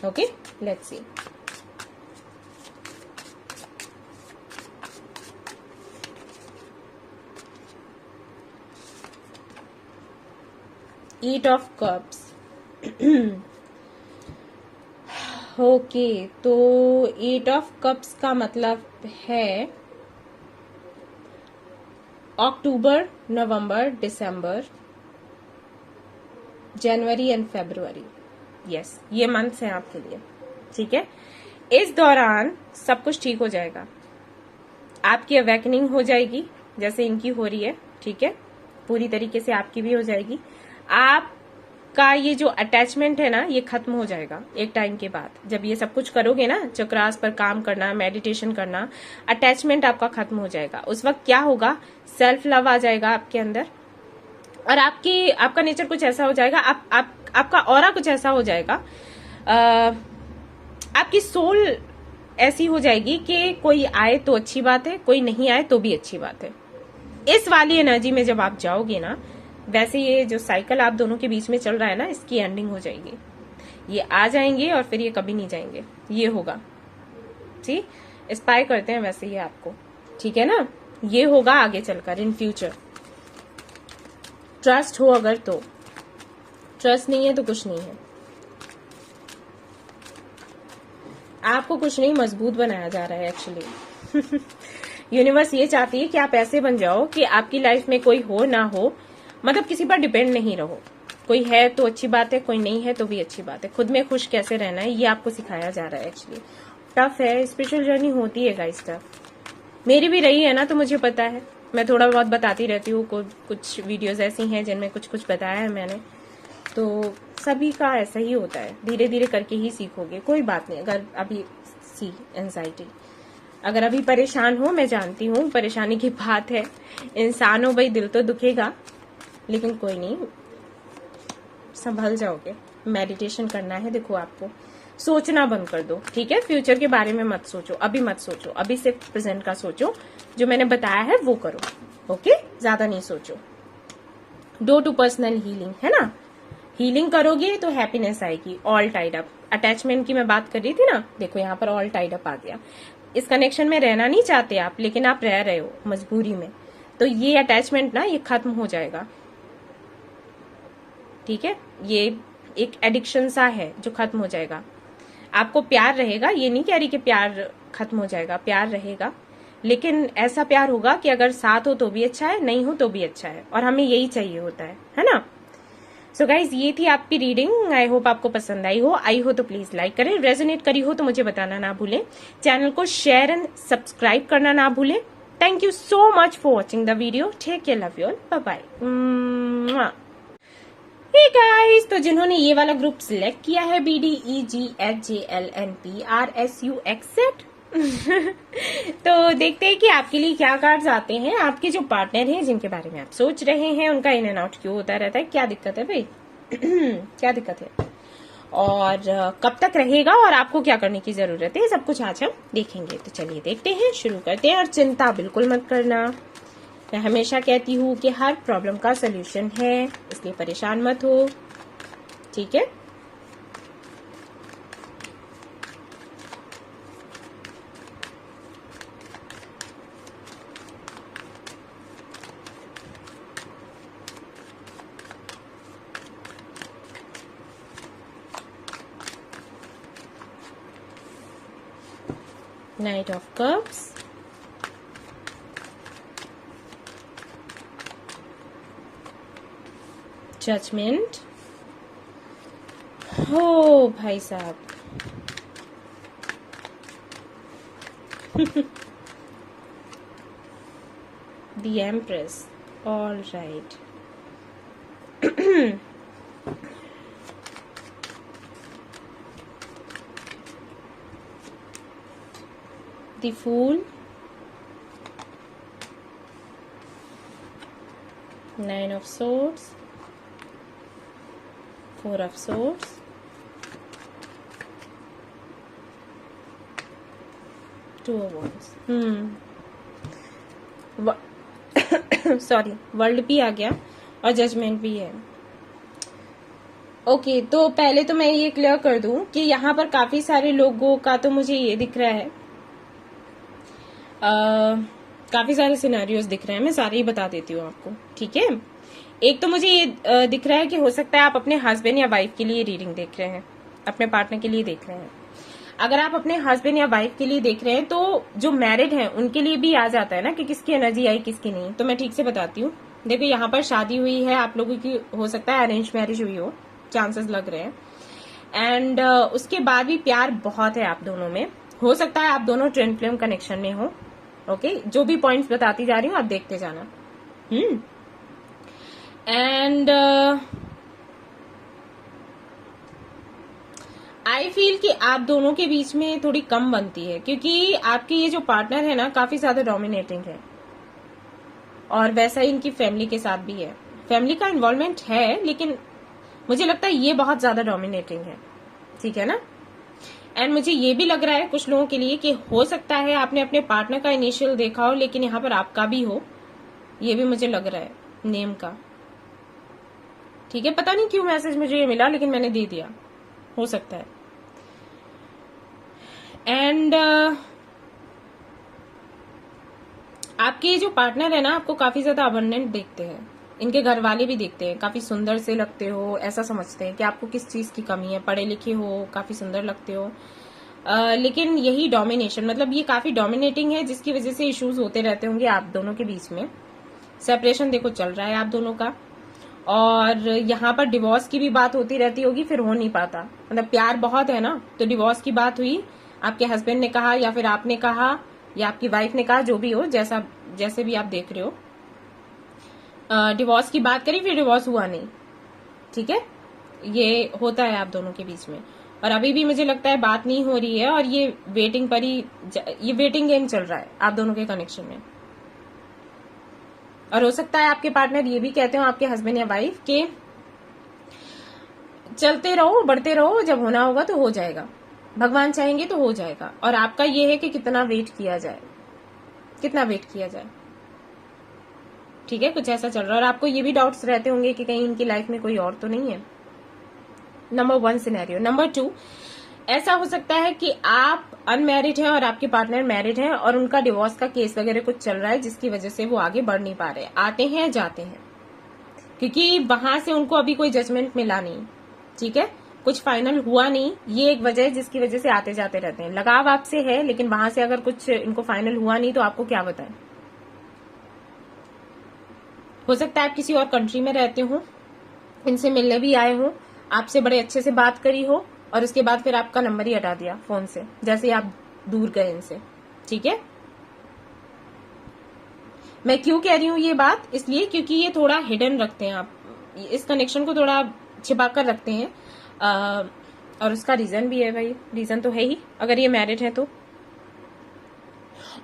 Okay, let's see. Eat of cups. Okay, तो एट ऑफ कप्स का मतलब है अक्टूबर, नवंबर, दिसंबर, जनवरी एंड फरवरी। यस, ये मंथ्स हैं आपके लिए, ठीक है। इस दौरान सब कुछ ठीक हो जाएगा, आपकी अवेकनिंग हो जाएगी जैसे इनकी हो रही है, ठीक है। पूरी तरीके से आपकी भी हो जाएगी। आपका ये जो अटैचमेंट है ना, ये खत्म हो जाएगा एक टाइम के बाद। जब ये सब कुछ करोगे ना, चक्रास पर काम करना, मेडिटेशन करना, अटैचमेंट आपका खत्म हो जाएगा। उस वक्त क्या होगा, सेल्फ लव आ जाएगा आपके अंदर, और आपका नेचर कुछ ऐसा हो जाएगा, आपका ऑरा कुछ ऐसा हो जाएगा, आपकी सोल ऐसी हो जाएगी कि कोई आए तो अच्छी बात है, कोई नहीं आए तो भी अच्छी बात है। इस वाली एनर्जी में जब आप जाओगे ना, वैसे ये जो साइकिल आप दोनों के बीच में चल रहा है ना, इसकी एंडिंग हो जाएगी। ये आ जाएंगे और फिर ये कभी नहीं जाएंगे, ये होगा। ठीक, इंस्पायर करते हैं वैसे ये आपको, ठीक है ना। ये होगा आगे चलकर इन फ्यूचर। ट्रस्ट हो अगर तो, ट्रस्ट नहीं है तो कुछ नहीं है। आपको कुछ नहीं, मजबूत बनाया जा रहा है एक्चुअली। यूनिवर्स ये चाहती है कि आप ऐसे बन जाओ कि आपकी लाइफ में कोई हो ना हो, मतलब किसी पर डिपेंड नहीं रहो। कोई है तो अच्छी बात है, कोई नहीं है तो भी अच्छी बात है। खुद में खुश कैसे रहना है ये आपको सिखाया जा रहा है एक्चुअली। टफ है, स्पिरिचुअल जर्नी होती है गाइस टफ। मेरी भी रही है ना, तो मुझे पता है। मैं थोड़ा बहुत बताती रहती हूँ, कुछ वीडियोस ऐसी हैं जिनमें कुछ कुछ बताया है मैंने, तो सभी का ऐसा ही होता है। धीरे धीरे करके ही सीखोगे, कोई बात नहीं। अगर अभी एंजाइटी, अगर अभी परेशान हो, मैं जानती हूँ परेशानी की बात है, इंसान हो भाई, दिल तो दुखेगा, लेकिन कोई नहीं, संभल जाओगे। मेडिटेशन करना है, देखो आपको सोचना बंद कर दो, ठीक है। फ्यूचर के बारे में मत सोचो, अभी मत सोचो, अभी सिर्फ प्रेजेंट का सोचो। जो मैंने बताया है वो करो, ओके, ज्यादा नहीं सोचो। डो टू पर्सनल हीलिंग, है ना। हीलिंग करोगे तो हैप्पीनेस आएगी। ऑल टाइड अप, अटैचमेंट की मैं बात कर रही थी ना, देखो यहाँ पर ऑल टाइड अप आ गया। इस कनेक्शन में रहना नहीं चाहते आप, लेकिन आप रह रहे हो मजबूरी में, तो ये अटैचमेंट ना ये खत्म हो जाएगा। ठीक है, ये एक एडिक्शन सा है जो खत्म हो जाएगा। आपको प्यार रहेगा, ये नहीं कह रही कि प्यार खत्म हो जाएगा, प्यार रहेगा, लेकिन ऐसा प्यार होगा कि अगर साथ हो तो भी अच्छा है, नहीं हो तो भी अच्छा है, और हमें यही चाहिए होता है ना। सो गाइज, ये थी आपकी रीडिंग। आई होप आपको पसंद आई हो तो प्लीज लाइक करें, रेजोनेट करी हो तो मुझे बताना ना भूलें, चैनल को शेयर एंड सब्सक्राइब करना ना भूलें। Thank you so much for watching the video. Take care, love you all, bye bye. Hey guys, तो जिन्होंने ये वाला ग्रुप सिलेक्ट किया है BDEGHJLNPRSUXZ तो देखते हैं कि आपके लिए क्या कार्ड्स आते हैं। आपके जो पार्टनर हैं जिनके बारे में आप सोच रहे हैं, उनका इन एंड आउट क्यों होता रहता है, क्या दिक्कत है भाई क्या दिक्कत है, और कब तक रहेगा, और आपको क्या करने की जरूरत है, सब कुछ आज हम देखेंगे। तो चलिए देखते हैं, शुरू करते हैं। और चिंता बिल्कुल मत करना, मैं हमेशा कहती हूँ कि हर प्रॉब्लम का सलूशन है, इसलिए परेशान मत हो। ठीक है, Knight of Cups, Judgment, हो भाई साहब The Empress, all right The Fool, Nine of Swords, Four of Swords, Two of Wands। Sorry, world भी आ गया और जजमेंट भी है। ओके, तो पहले तो मैं ये क्लियर कर दूं कि यहाँ पर काफी सारे लोगों का तो मुझे ये दिख रहा है, काफी सारे सिनेरियोज दिख रहे हैं, मैं सारे ही बता देती हूँ आपको। ठीक है, एक तो मुझे ये दिख रहा है कि हो सकता है आप अपने हस्बैंड या वाइफ के लिए रीडिंग देख रहे हैं, अपने पार्टनर के लिए देख रहे हैं। अगर आप अपने हस्बैंड या वाइफ के लिए देख रहे हैं तो जो मैरिड हैं उनके लिए भी आ जाता है ना कि किसकी एनर्जी आई किसकी नहीं। तो मैं ठीक से बताती हूँ। देखो, यहाँ पर शादी हुई है आप लोगों की, हो सकता है अरेंज मैरिज हुई हो, चांसेस लग रहे हैं। एंड उसके बाद भी प्यार बहुत है आप दोनों में, हो सकता है आप दोनों ट्विन फ्लेम कनेक्शन में हो। ओके, जो भी पॉइंट्स बताती जा रही हूँ आप देखते जाना। एंड आई फील कि आप दोनों के बीच में थोड़ी कम बनती है, क्योंकि आपके ये जो पार्टनर है ना काफी ज्यादा डोमिनेटिंग है, और वैसा ही इनकी फैमिली के साथ भी है। फैमिली का इन्वॉल्वमेंट है, लेकिन मुझे लगता है ये बहुत ज्यादा डोमिनेटिंग है। ठीक है ना। एंड मुझे ये भी लग रहा है कुछ लोगों के लिए कि हो सकता है आपने अपने पार्टनर का इनिशियल देखा हो, लेकिन यहाँ पर आपका भी हो, ये भी मुझे लग रहा है नेम का। ठीक है, पता नहीं क्यों मैसेज मुझे ये मिला, लेकिन मैंने दे दिया, हो सकता है। एंड आपके ये जो पार्टनर है ना आपको काफी ज्यादा अबंडेंट देखते हैं, इनके घर वाले भी देखते हैं, काफी सुंदर से लगते हो, ऐसा समझते हैं कि आपको किस चीज की कमी है, पढ़े लिखे हो, काफी सुंदर लगते हो। लेकिन यही डोमिनेशन, मतलब ये काफी डोमिनेटिंग है, जिसकी वजह से इश्यूज होते रहते होंगे आप दोनों के बीच में। सेपरेशन देखो चल रहा है आप दोनों का, और यहाँ पर डिवोर्स की भी बात होती रहती होगी, फिर हो नहीं पाता। मतलब प्यार बहुत है ना, तो डिवोर्स की बात हुई, आपके हस्बैंड ने कहा या फिर आपने कहा या आपकी वाइफ ने कहा, जो भी हो, जैसे भी आप देख रहे हो, डिवोर्स की बात करी, फिर डिवोर्स हुआ नहीं। ठीक है, ये होता है आप दोनों के बीच में, और अभी भी मुझे लगता है बात नहीं हो रही है, और ये वेटिंग पर ही, ये वेटिंग गेम चल रहा है आप दोनों के कनेक्शन में। और हो सकता है आपके पार्टनर ये भी कहते हो, आपके हस्बैंड या वाइफ, के चलते रहो, बढ़ते रहो, जब होना होगा तो हो जाएगा, भगवान चाहेंगे तो हो जाएगा। और आपका ये है कि कितना वेट किया जाए, कितना वेट किया जाए। ठीक है, कुछ ऐसा चल रहा है, और आपको ये भी डाउट्स रहते होंगे कि कहीं इनकी लाइफ में कोई और तो नहीं है। Number 1 scenario. नंबर 2, ऐसा हो सकता है कि आप अनमैरिड हैं और आपके पार्टनर मैरिड हैं और उनका डिवोर्स का केस वगैरह कुछ चल रहा है, जिसकी वजह से वो आगे बढ़ नहीं पा रहे, आते हैं जाते हैं, क्योंकि वहां से उनको अभी कोई जजमेंट मिला नहीं, ठीक है, कुछ फाइनल हुआ नहीं। ये एक वजह है जिसकी वजह से आते जाते रहते हैं। लगाव आपसे है, लेकिन वहां से अगर कुछ इनको फाइनल हुआ नहीं तो आपको क्या बताएं। हो सकता है आप किसी और कंट्री में रहते हो, इनसे मिलने भी आए हो, आपसे बड़े अच्छे से बात करी हो और उसके बाद फिर आपका नंबर ही हटा दिया फोन से, जैसे आप दूर गए इनसे, ठीक है। मैं क्यों कह रही हूँ ये बात, इसलिए क्योंकि ये थोड़ा हिडन रखते हैं, आप इस कनेक्शन को थोड़ा छिपा कर रखते हैं, और उसका रीजन भी है भाई, रीजन तो है ही अगर ये मैरिड है तो।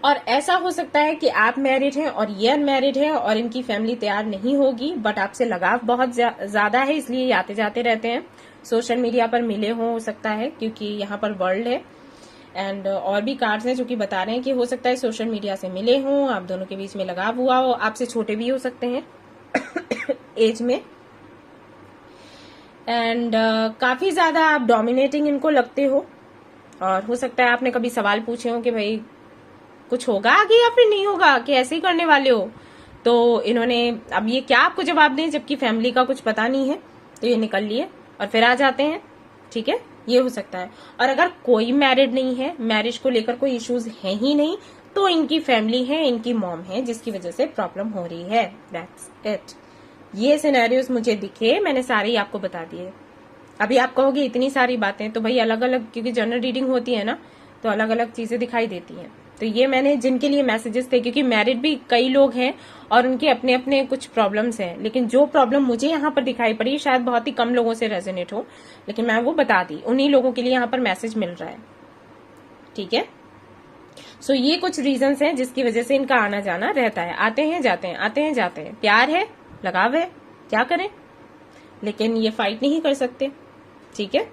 और ऐसा हो सकता है कि आप मैरिड हैं और ये अनमैरिड है और इनकी फैमिली तैयार नहीं होगी, बट आपसे लगाव बहुत ज्यादा है, इसलिए ये आते जाते रहते हैं। सोशल मीडिया पर मिले हो सकता है, क्योंकि यहाँ पर वर्ल्ड है, एंड और भी कार्ड्स हैं जो कि बता रहे हैं कि हो सकता है सोशल मीडिया से मिले हों, आप दोनों के बीच में लगाव हुआ हो, आपसे छोटे भी हो सकते हैं एज में, एंड काफी ज्यादा आप डोमिनेटिंग इनको लगते हो, और हो सकता है आपने कभी सवाल पूछे हो कि भाई कुछ होगा आगे या फिर नहीं होगा, कि ऐसे ही करने वाले हो, तो इन्होंने अब ये क्या आपको जवाब दें, जबकि फैमिली का कुछ पता नहीं है, तो ये निकल लिए और फिर आ जाते हैं, ठीक है, ये हो सकता है। और अगर कोई मैरिड नहीं है, मैरिज को लेकर कोई इश्यूज है ही नहीं, तो इनकी फैमिली है, इनकी मॉम है, जिसकी वजह से प्रॉब्लम हो रही है, दैट्स इट। ये सिनेरियोस मुझे दिखे, मैंने सारे ही आपको बता दिए। अभी आप कहोगे इतनी सारी बातें, तो भाई अलग अलग, क्योंकि जनरल रीडिंग होती है ना, तो अलग अलग चीजें दिखाई देती हैं। तो ये मैंने जिनके लिए मैसेजेस थे, क्योंकि मैरिड भी कई लोग हैं और उनके अपने अपने कुछ प्रॉब्लम्स हैं, लेकिन जो प्रॉब्लम मुझे यहाँ पर दिखाई पड़ी शायद बहुत ही कम लोगों से रेजोनेट हो, लेकिन मैं वो बता दी, उन्हीं लोगों के लिए यहाँ पर मैसेज मिल रहा है, ठीक है। सो ये कुछ रीजंस हैं जिसकी वजह से इनका आना जाना रहता है, आते हैं जाते हैं, आते हैं जाते हैं, प्यार है, लगाव है, क्या करें, लेकिन ये फाइट नहीं कर सकते, ठीक है,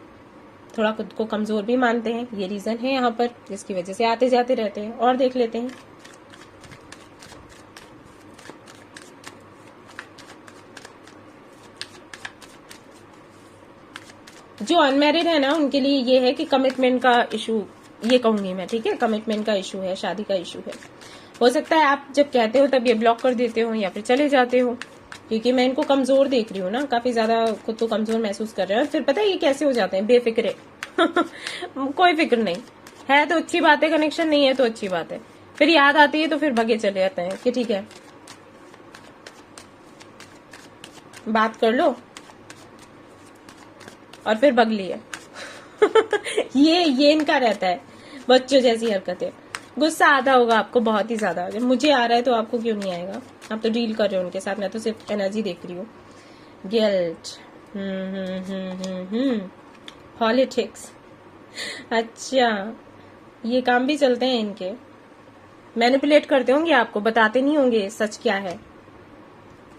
थोड़ा खुद को कमजोर भी मानते हैं, ये रीजन है यहाँ पर जिसकी वजह से आते जाते रहते हैं। और देख लेते हैं, जो अनमैरिड है ना उनके लिए ये है कि कमिटमेंट का इशू, ये कहूंगी मैं, ठीक है, कमिटमेंट का इशू है, शादी का इशू है। हो सकता है आप जब कहते हो तब ये ब्लॉक कर देते हो या फिर चले जाते हो, क्योंकि मैं इनको कमजोर देख रही हूँ ना, काफी ज्यादा खुद को कमजोर महसूस कर रहे हैं। और फिर पता है ये कैसे हो जाते हैं, बेफिक्रे कोई फिक्र नहीं है तो अच्छी बात है, कनेक्शन नहीं है तो अच्छी बात है, फिर याद आती है तो फिर भगे चले जाते हैं कि ठीक है बात कर लो, और फिर भग लिए ये इनका रहता है, बच्चों जैसी हरकतें। गुस्सा आता होगा आपको बहुत ही ज्यादा, जब मुझे आ रहा है तो आपको क्यों नहीं आएगा, आप तो डील कर रहे हो उनके साथ, मैं तो सिर्फ एनर्जी देख रही हूँ। गिल्ट, पॉलिटिक्स, अच्छा ये काम भी चलते हैं इनके, मैनिपुलेट करते होंगे आपको, बताते नहीं होंगे सच क्या है।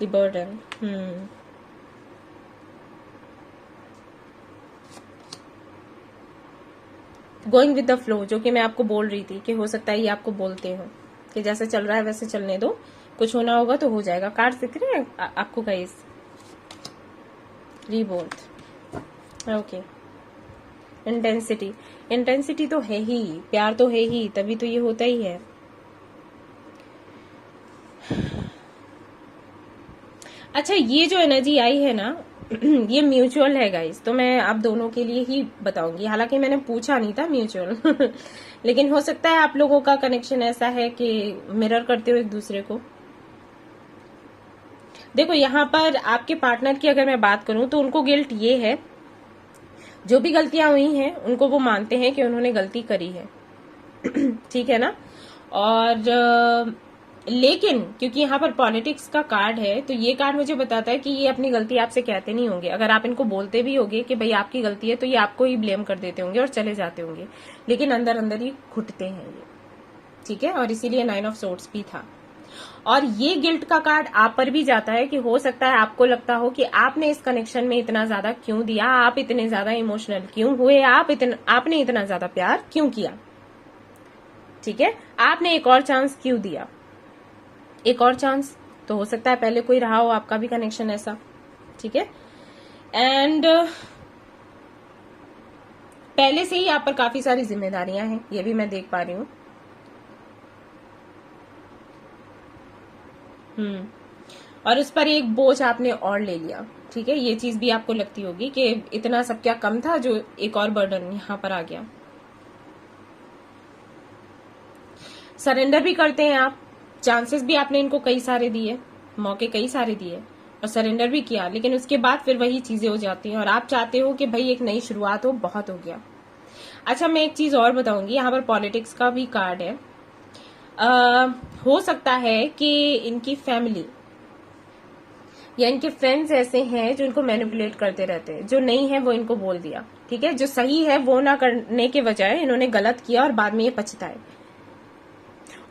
The burden, going with the flow, जो कि मैं आपको बोल रही थी कि हो सकता है ये आपको बोलते हो कि जैसे चल रहा है वैसे चलने दो, कुछ होना होगा तो हो जाएगा। कार्ड दिख रहे हैं आपको guys, rebirth, okay, intensity, intensity तो है ही, प्यार तो है ही, तभी तो ये होता ही है। अच्छा ये जो एनर्जी आई है ना ये म्यूचुअल है गाइस, तो मैं आप दोनों के लिए ही बताऊंगी, हालांकि मैंने पूछा नहीं था म्यूचुअल लेकिन हो सकता है आप लोगों का कनेक्शन ऐसा है कि मिरर करते हो एक दूसरे को। देखो यहाँ पर आपके पार्टनर की अगर मैं बात करूं तो उनको गिल्ट ये है, जो भी गलतियां हुई हैं उनको वो मानते हैं कि उन्होंने गलती करी है ठीक है ना। और लेकिन क्योंकि यहाँ पर पॉलिटिक्स का कार्ड है, तो ये कार्ड मुझे बताता है कि ये अपनी गलती आपसे कहते नहीं होंगे, अगर आप इनको बोलते भी होंगे कि भाई आपकी गलती है तो ये आपको ही ब्लेम कर देते होंगे और चले जाते होंगे, लेकिन अंदर अंदर ही घुटते हैं ये, ठीक है। और इसीलिए 9 ऑफ सोर्ड्स भी था। और ये गिल्ट का कार्ड आप पर भी जाता है कि हो सकता है आपको लगता हो कि आपने इस कनेक्शन में इतना ज्यादा क्यों दिया, आप इतने ज्यादा इमोशनल क्यों हुए, आपने इतना ज्यादा प्यार क्यों किया, ठीक है, आपने एक और चांस क्यों दिया, एक और चांस, तो हो सकता है पहले कोई रहा हो आपका भी कनेक्शन ऐसा, ठीक है। एंड पहले से ही आप पर काफी सारी जिम्मेदारियां हैं, ये भी मैं देख पा रही हूँ। और उस पर एक बोझ आपने और ले लिया, ठीक है। ये चीज भी आपको लगती होगी कि इतना सब क्या कम था जो एक और बर्डन यहाँ पर आ गया। सरेंडर भी करते हैं आप, चांसेस भी आपने इनको कई सारे दिए, मौके कई सारे दिए और सरेंडर भी किया, लेकिन उसके बाद फिर वही चीजें हो जाती हैं और आप चाहते हो कि भाई एक नई शुरुआत हो, बहुत हो गया। अच्छा, मैं एक चीज और बताऊंगी, यहाँ पर पॉलिटिक्स का भी कार्ड है। हो सकता है कि इनकी फैमिली या इनके फ्रेंड्स ऐसे हैं जो इनको मैनिपुलेट करते रहते हैं, जो नहीं है वो इनको बोल दिया, ठीक है। जो सही है वो ना करने के बजाय इन्होंने गलत किया और बाद में ये पछताए।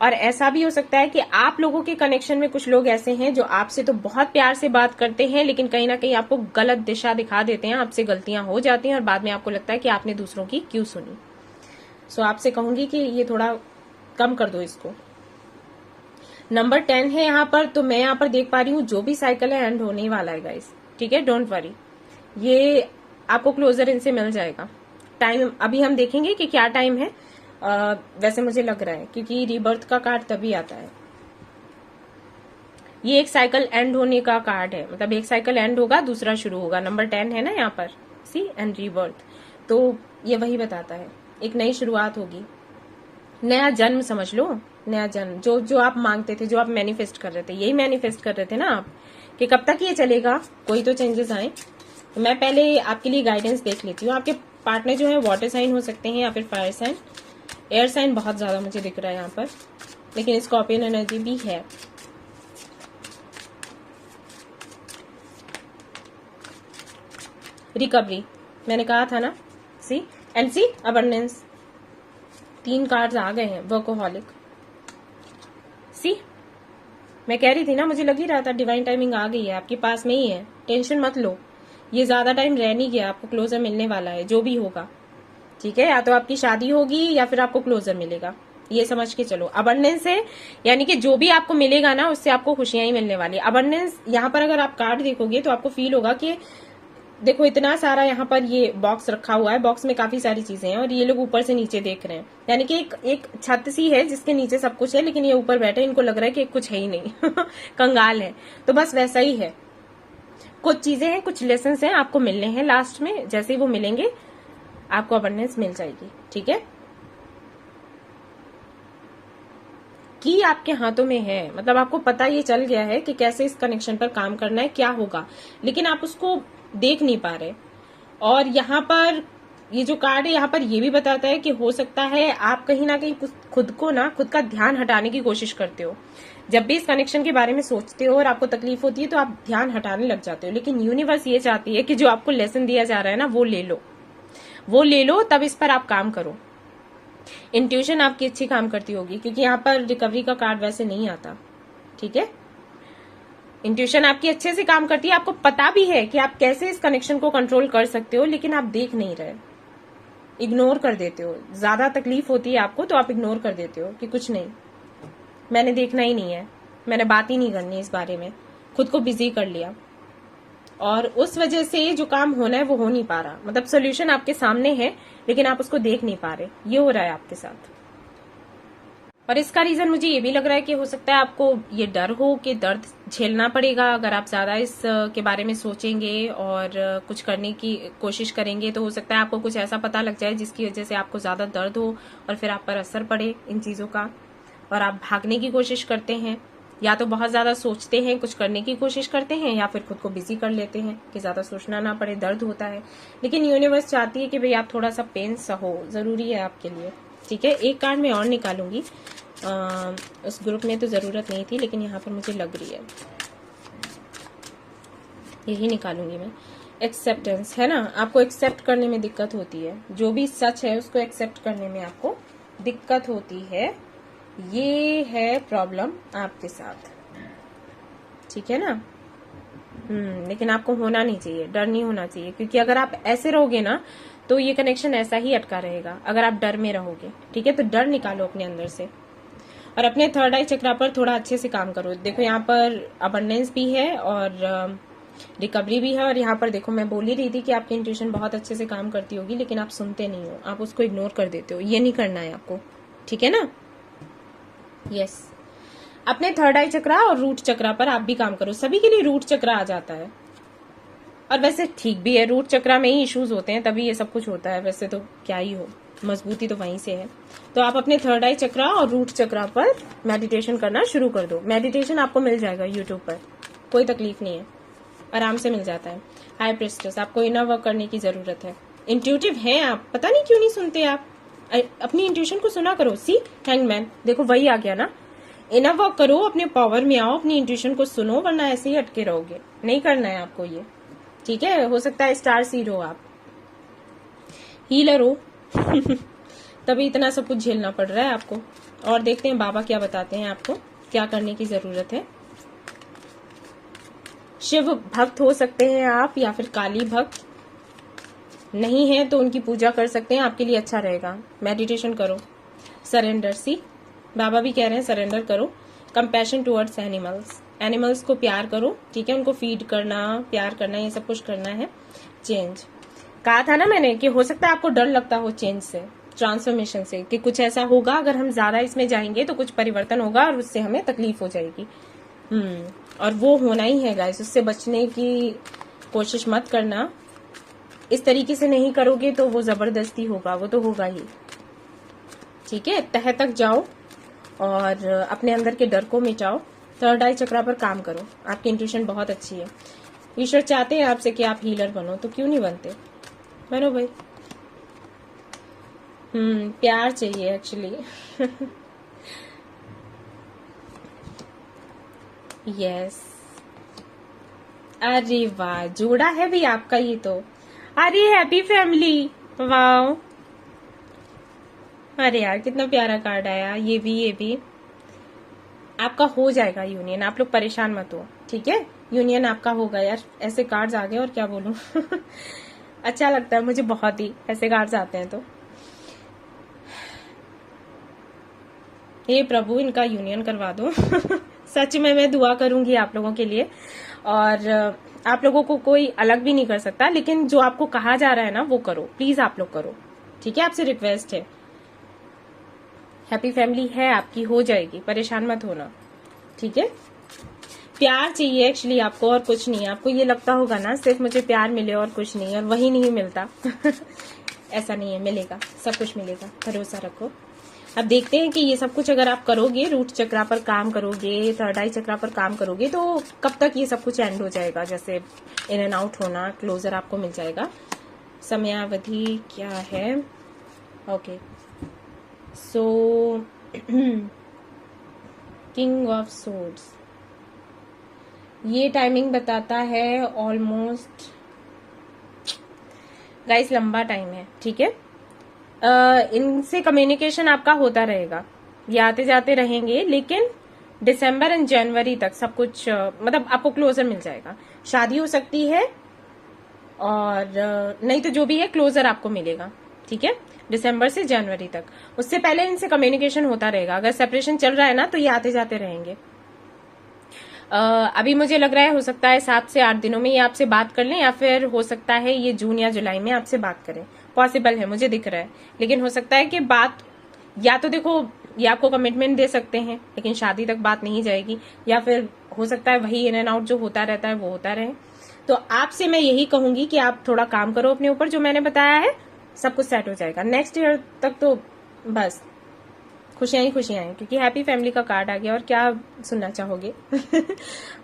और ऐसा भी हो सकता है कि आप लोगों के कनेक्शन में कुछ लोग ऐसे हैं जो आपसे तो बहुत प्यार से बात करते हैं, लेकिन कहीं ना कहीं आपको गलत दिशा दिखा देते हैं, आपसे गलतियां हो जाती हैं और बाद में आपको लगता है कि आपने दूसरों की क्यों सुनी। सो आपसे कहूंगी कि ये थोड़ा कम कर दो इसको। नंबर 10 है यहाँ पर, तो मैं यहाँ पर देख पा रही हूँ जो भी साइकिल है एंड होने ही वाला है गाइस, ठीक है। डोंट वरी, ये आपको क्लोजर इनसे मिल जाएगा। टाइम अभी हम देखेंगे कि क्या टाइम है। वैसे मुझे लग रहा है क्योंकि रीबर्थ का कार्ड तभी आता है, ये एक साइकिल एंड होने का कार्ड है, मतलब एक साइकिल एंड होगा दूसरा शुरू होगा। नंबर 10 है ना यहाँ पर, सी एंड रीबर्थ, तो ये वही बताता है, एक नई शुरुआत होगी, नया जन्म समझ लो, नया जन्म। जो आप मांगते थे, जो आप मैनिफेस्ट कर रहे थे, यही मैनिफेस्ट कर रहे थे ना आप कि कब तक ये चलेगा, कोई तो चेंजेस आए। तो मैं पहले आपके लिए गाइडेंस देख लेती हूँ। आपके पार्टनर जो है वाटर साइन हो सकते हैं या फिर फायर साइन, एयर साइन बहुत ज्यादा मुझे दिख रहा है यहाँ पर, लेकिन स्कॉर्पियन एनर्जी भी है। रिकवरी मैंने कहा था ना, सी एंड सी अबंडेंस, 3 कार्ड्स आ गए हैं। वर्कोहॉलिक, सी मैं कह रही थी ना, मुझे लग ही रहा था डिवाइन टाइमिंग आ गई है, आपके पास में ही है, टेंशन मत लो, ये ज्यादा टाइम रह नहीं गया, आपको क्लोजर मिलने वाला है जो भी होगा, ठीक है। या तो आपकी शादी होगी या फिर आपको क्लोजर मिलेगा, ये समझ के चलो। अबंडेंस है, यानी कि जो भी आपको मिलेगा ना उससे आपको खुशियां ही मिलने वाली है। अबंडेंस यहाँ पर अगर आप कार्ड देखोगे तो आपको फील होगा कि देखो इतना सारा यहाँ पर ये बॉक्स रखा हुआ है, बॉक्स में काफी सारी चीजें हैं और ये लोग ऊपर से नीचे देख रहे हैं, यानी कि एक छत सी है जिसके नीचे सब कुछ है, लेकिन ये ऊपर बैठे, इनको लग रहा है कि कुछ है ही नहीं कंगाल है। तो बस वैसा ही है, कुछ चीजें हैं, कुछ लेसन हैं, आपको मिलने हैं लास्ट में, जैसे ही वो मिलेंगे आपको अबंडेंस मिल जाएगी, ठीक है। की आपके हाथों में है, मतलब आपको पता ये चल गया है कि कैसे इस कनेक्शन पर काम करना है, क्या होगा, लेकिन आप उसको देख नहीं पा रहे। और यहाँ पर ये जो कार्ड है यहाँ पर ये भी बताता है कि हो सकता है आप कहीं ना कहीं खुद का ध्यान हटाने की कोशिश करते हो। जब भी इस कनेक्शन के बारे में सोचते हो और आपको तकलीफ होती है तो आप ध्यान हटाने लग जाते हो, लेकिन यूनिवर्स ये चाहती है कि जो आपको लेसन दिया जा रहा है ना वो ले लो, तब इस पर आप काम करो। इंट्यूशन आपकी अच्छी काम करती होगी, क्योंकि यहाँ पर रिकवरी का कार्ड वैसे नहीं आता, ठीक है। इंट्यूशन आपकी अच्छे से काम करती है, आपको पता भी है कि आप कैसे इस कनेक्शन को कंट्रोल कर सकते हो, लेकिन आप देख नहीं रहे, इग्नोर कर देते हो। ज्यादा तकलीफ होती है आपको तो आप इग्नोर कर देते हो कि कुछ नहीं, मैंने देखना ही नहीं है, मैंने बात ही नहीं करनी इस बारे में, खुद को बिजी कर लिया, और उस वजह से जो काम होना है वो हो नहीं पा रहा। मतलब सोल्यूशन आपके सामने है लेकिन आप उसको देख नहीं पा रहे, ये हो रहा है आपके साथ। और इसका रीजन मुझे ये भी लग रहा है कि हो सकता है आपको ये डर हो कि दर्द झेलना पड़ेगा अगर आप ज्यादा इस के बारे में सोचेंगे और कुछ करने की कोशिश करेंगे, तो हो सकता है आपको कुछ ऐसा पता लग जाए जिसकी वजह से आपको ज्यादा दर्द हो और फिर आप पर असर पड़े इन चीजों का, और आप भागने की कोशिश करते हैं, या तो बहुत ज्यादा सोचते हैं, कुछ करने की कोशिश करते हैं, या फिर खुद को बिजी कर लेते हैं कि ज्यादा सोचना ना पड़े, दर्द होता है। लेकिन यूनिवर्स चाहती है कि भाई आप थोड़ा सा पेन सहो, जरूरी है आपके लिए, ठीक है। एक कार्ड मैं और निकालूंगी, उस ग्रुप में तो जरूरत नहीं थी लेकिन यहाँ पर मुझे लग रही है, यही निकालूंगी मैं। एक्सेप्टेंस है ना, आपको एक्सेप्ट करने में दिक्कत होती है, जो भी सच है उसको एक्सेप्ट करने में आपको दिक्कत होती है, ये है प्रॉब्लम आपके साथ, ठीक है ना। लेकिन आपको होना नहीं चाहिए, डर नहीं होना चाहिए, क्योंकि अगर आप ऐसे रहोगे ना तो ये कनेक्शन ऐसा ही अटका रहेगा अगर आप डर में रहोगे, ठीक है। तो डर निकालो अपने अंदर से और अपने थर्ड आई चक्रा पर थोड़ा अच्छे से काम करो। देखो यहाँ पर अबंडेंस भी है और रिकवरी भी है। और यहाँ पर देखो, मैं बोल ही रही थी कि आपकी इंट्यूशन बहुत अच्छे से काम करती होगी, लेकिन आप सुनते नहीं हो, आप उसको इग्नोर कर देते हो। ये नहीं करना है आपको, ठीक है ना। यस, अपने थर्ड आई चक्रा और रूट चक्रा पर आप भी काम करो। सभी के लिए रूट चक्रा आ जाता है, और वैसे ठीक भी है, रूट चक्रा में ही इश्यूज होते हैं, तभी ये सब कुछ होता है। वैसे तो क्या ही हो, मजबूती तो वहीं से है। तो आप अपने थर्ड आई चक्रा और रूट चक्रा पर मेडिटेशन करना शुरू कर दो। मेडिटेशन आपको मिल जाएगा यूट्यूब पर, कोई तकलीफ नहीं है, आराम से मिल जाता है। हाई प्रेस्टेस, आपको इनर वर्क करने की जरूरत है। इंट्यूटिव हैं आप, पता नहीं क्यों नहीं सुनते आप। अपनी इंट्यूशन को सुना करो। सी हैंगमैन, देखो वही आ गया ना। इनर वर्क करो, अपने पावर में आओ, अपनी इंट्यूशन को सुनो, वरना ऐसे ही अटके रहोगे। नहीं करना है आपको ये, ठीक है। हो सकता है स्टार सीड हो, आप हीलर हो तभी इतना सब कुछ झेलना पड़ रहा है आपको। और देखते हैं बाबा क्या बताते हैं आपको, क्या करने की जरूरत है। शिव भक्त हो सकते हैं आप, या फिर काली भक्त। नहीं है तो उनकी पूजा कर सकते हैं, आपके लिए अच्छा रहेगा। मेडिटेशन करो, सरेंडर। सी बाबा भी कह रहे हैं सरेंडर करो। कंपैशन टुवर्ड्स एनिमल्स, एनिमल्स को प्यार करो, ठीक है। उनको फीड करना, प्यार करना, ये सब कुछ करना है। चेंज, कहा था ना मैंने कि हो सकता है आपको डर लगता हो चेंज से, ट्रांसफॉर्मेशन से, कि कुछ ऐसा होगा, अगर हम ज्यादा इसमें जाएंगे तो कुछ परिवर्तन होगा और उससे हमें तकलीफ हो जाएगी। और वो होना ही है गाइस, उससे बचने की कोशिश मत करना। इस तरीके से नहीं करोगे तो वो जबरदस्ती होगा, वो तो होगा ही, ठीक है। तह तक जाओ और अपने अंदर के डर को मिटाओ। थर्ड आई चक्रा पर काम करो, आपकी इंट्यूशन बहुत अच्छी है। ईश्वर चाहते हैं आपसे कि आप हीलर बनो, तो क्यों नहीं बनते, बनो भाई। प्यार चाहिए एक्चुअली यस। अरे वाह, जोड़ा है भी आपका ये तो। अरे हैप्पी फैमिली, वाह। अरे यार कितना प्यारा कार्ड आया। ये भी आपका हो जाएगा यूनियन, आप लोग परेशान मत हो, ठीक है। यूनियन आपका होगा यार, ऐसे कार्ड्स आ गए और क्या बोलूं अच्छा लगता है मुझे बहुत ही, ऐसे कार्ड्स आते हैं तो। हे प्रभु, इनका यूनियन करवा दो सच में मैं दुआ करूंगी आप लोगों के लिए। और आप लोगों को कोई अलग भी नहीं कर सकता, लेकिन जो आपको कहा जा रहा है ना वो करो, प्लीज आप लोग करो, ठीक है। आपसे रिक्वेस्ट है। हैप्पी फैमिली है आपकी, हो जाएगी, परेशान मत होना, ठीक है। प्यार चाहिए एक्चुअली आपको, और कुछ नहीं। आपको ये लगता होगा ना सिर्फ मुझे प्यार मिले और कुछ नहीं, और वही नहीं मिलता ऐसा नहीं है, मिलेगा, सब कुछ मिलेगा, भरोसा रखो। अब देखते हैं कि ये सब कुछ अगर आप करोगे, रूट चक्रा पर काम करोगे, थर्ड आई चक्रा पर काम करोगे, तो कब तक ये सब कुछ एंड हो जाएगा। जैसे इन एंड आउट होना, क्लोजर आपको मिल जाएगा। समयावधि क्या है, okay. So king of swords, ये टाइमिंग बताता है ऑलमोस्ट गाइस, लंबा टाइम है, ठीक है। इनसे कम्युनिकेशन आपका होता रहेगा, ये आते जाते रहेंगे, लेकिन दिसंबर एंड जनवरी तक सब कुछ मतलब आपको क्लोजर मिल जाएगा। शादी हो सकती है, और नहीं तो जो भी है क्लोजर आपको मिलेगा, ठीक है। दिसंबर से जनवरी तक, उससे पहले इनसे कम्युनिकेशन होता रहेगा। अगर सेपरेशन चल रहा है ना तो ये आते जाते रहेंगे। अभी मुझे लग रहा है हो सकता है 7 से 8 दिनों में ये आपसे बात कर लें, या फिर हो सकता है ये जून या जुलाई में आपसे बात करें, पॉसिबल है, मुझे दिख रहा है। लेकिन हो सकता है कि बात, या तो देखो ये आपको कमिटमेंट दे सकते हैं लेकिन शादी तक बात नहीं जाएगी, या फिर हो सकता है वही इन एंड आउट जो होता रहता है वो होता रहे। तो आपसे मैं यही कहूंगी कि आप थोड़ा काम करो अपने ऊपर, जो मैंने बताया है, सब कुछ सेट हो जाएगा। नेक्स्ट ईयर तक तो बस खुशियां ही खुशियां हैं, क्योंकि हैप्पी फैमिली का कार्ड आ गया, और क्या सुनना चाहोगे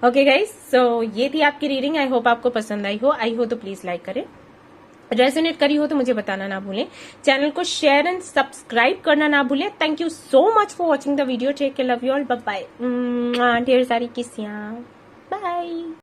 ओके गाइस, सो ये थी आपकी रीडिंग। आई होप आपको पसंद आई हो तो प्लीज लाइक करें, रेजोनेट करी हो तो मुझे बताना ना भूलें, चैनल को शेयर एंड सब्सक्राइब करना ना भूलें। Thank you so much for watching the video, take care, love you all, bye bye, ढेर सारी किसियां, बाय।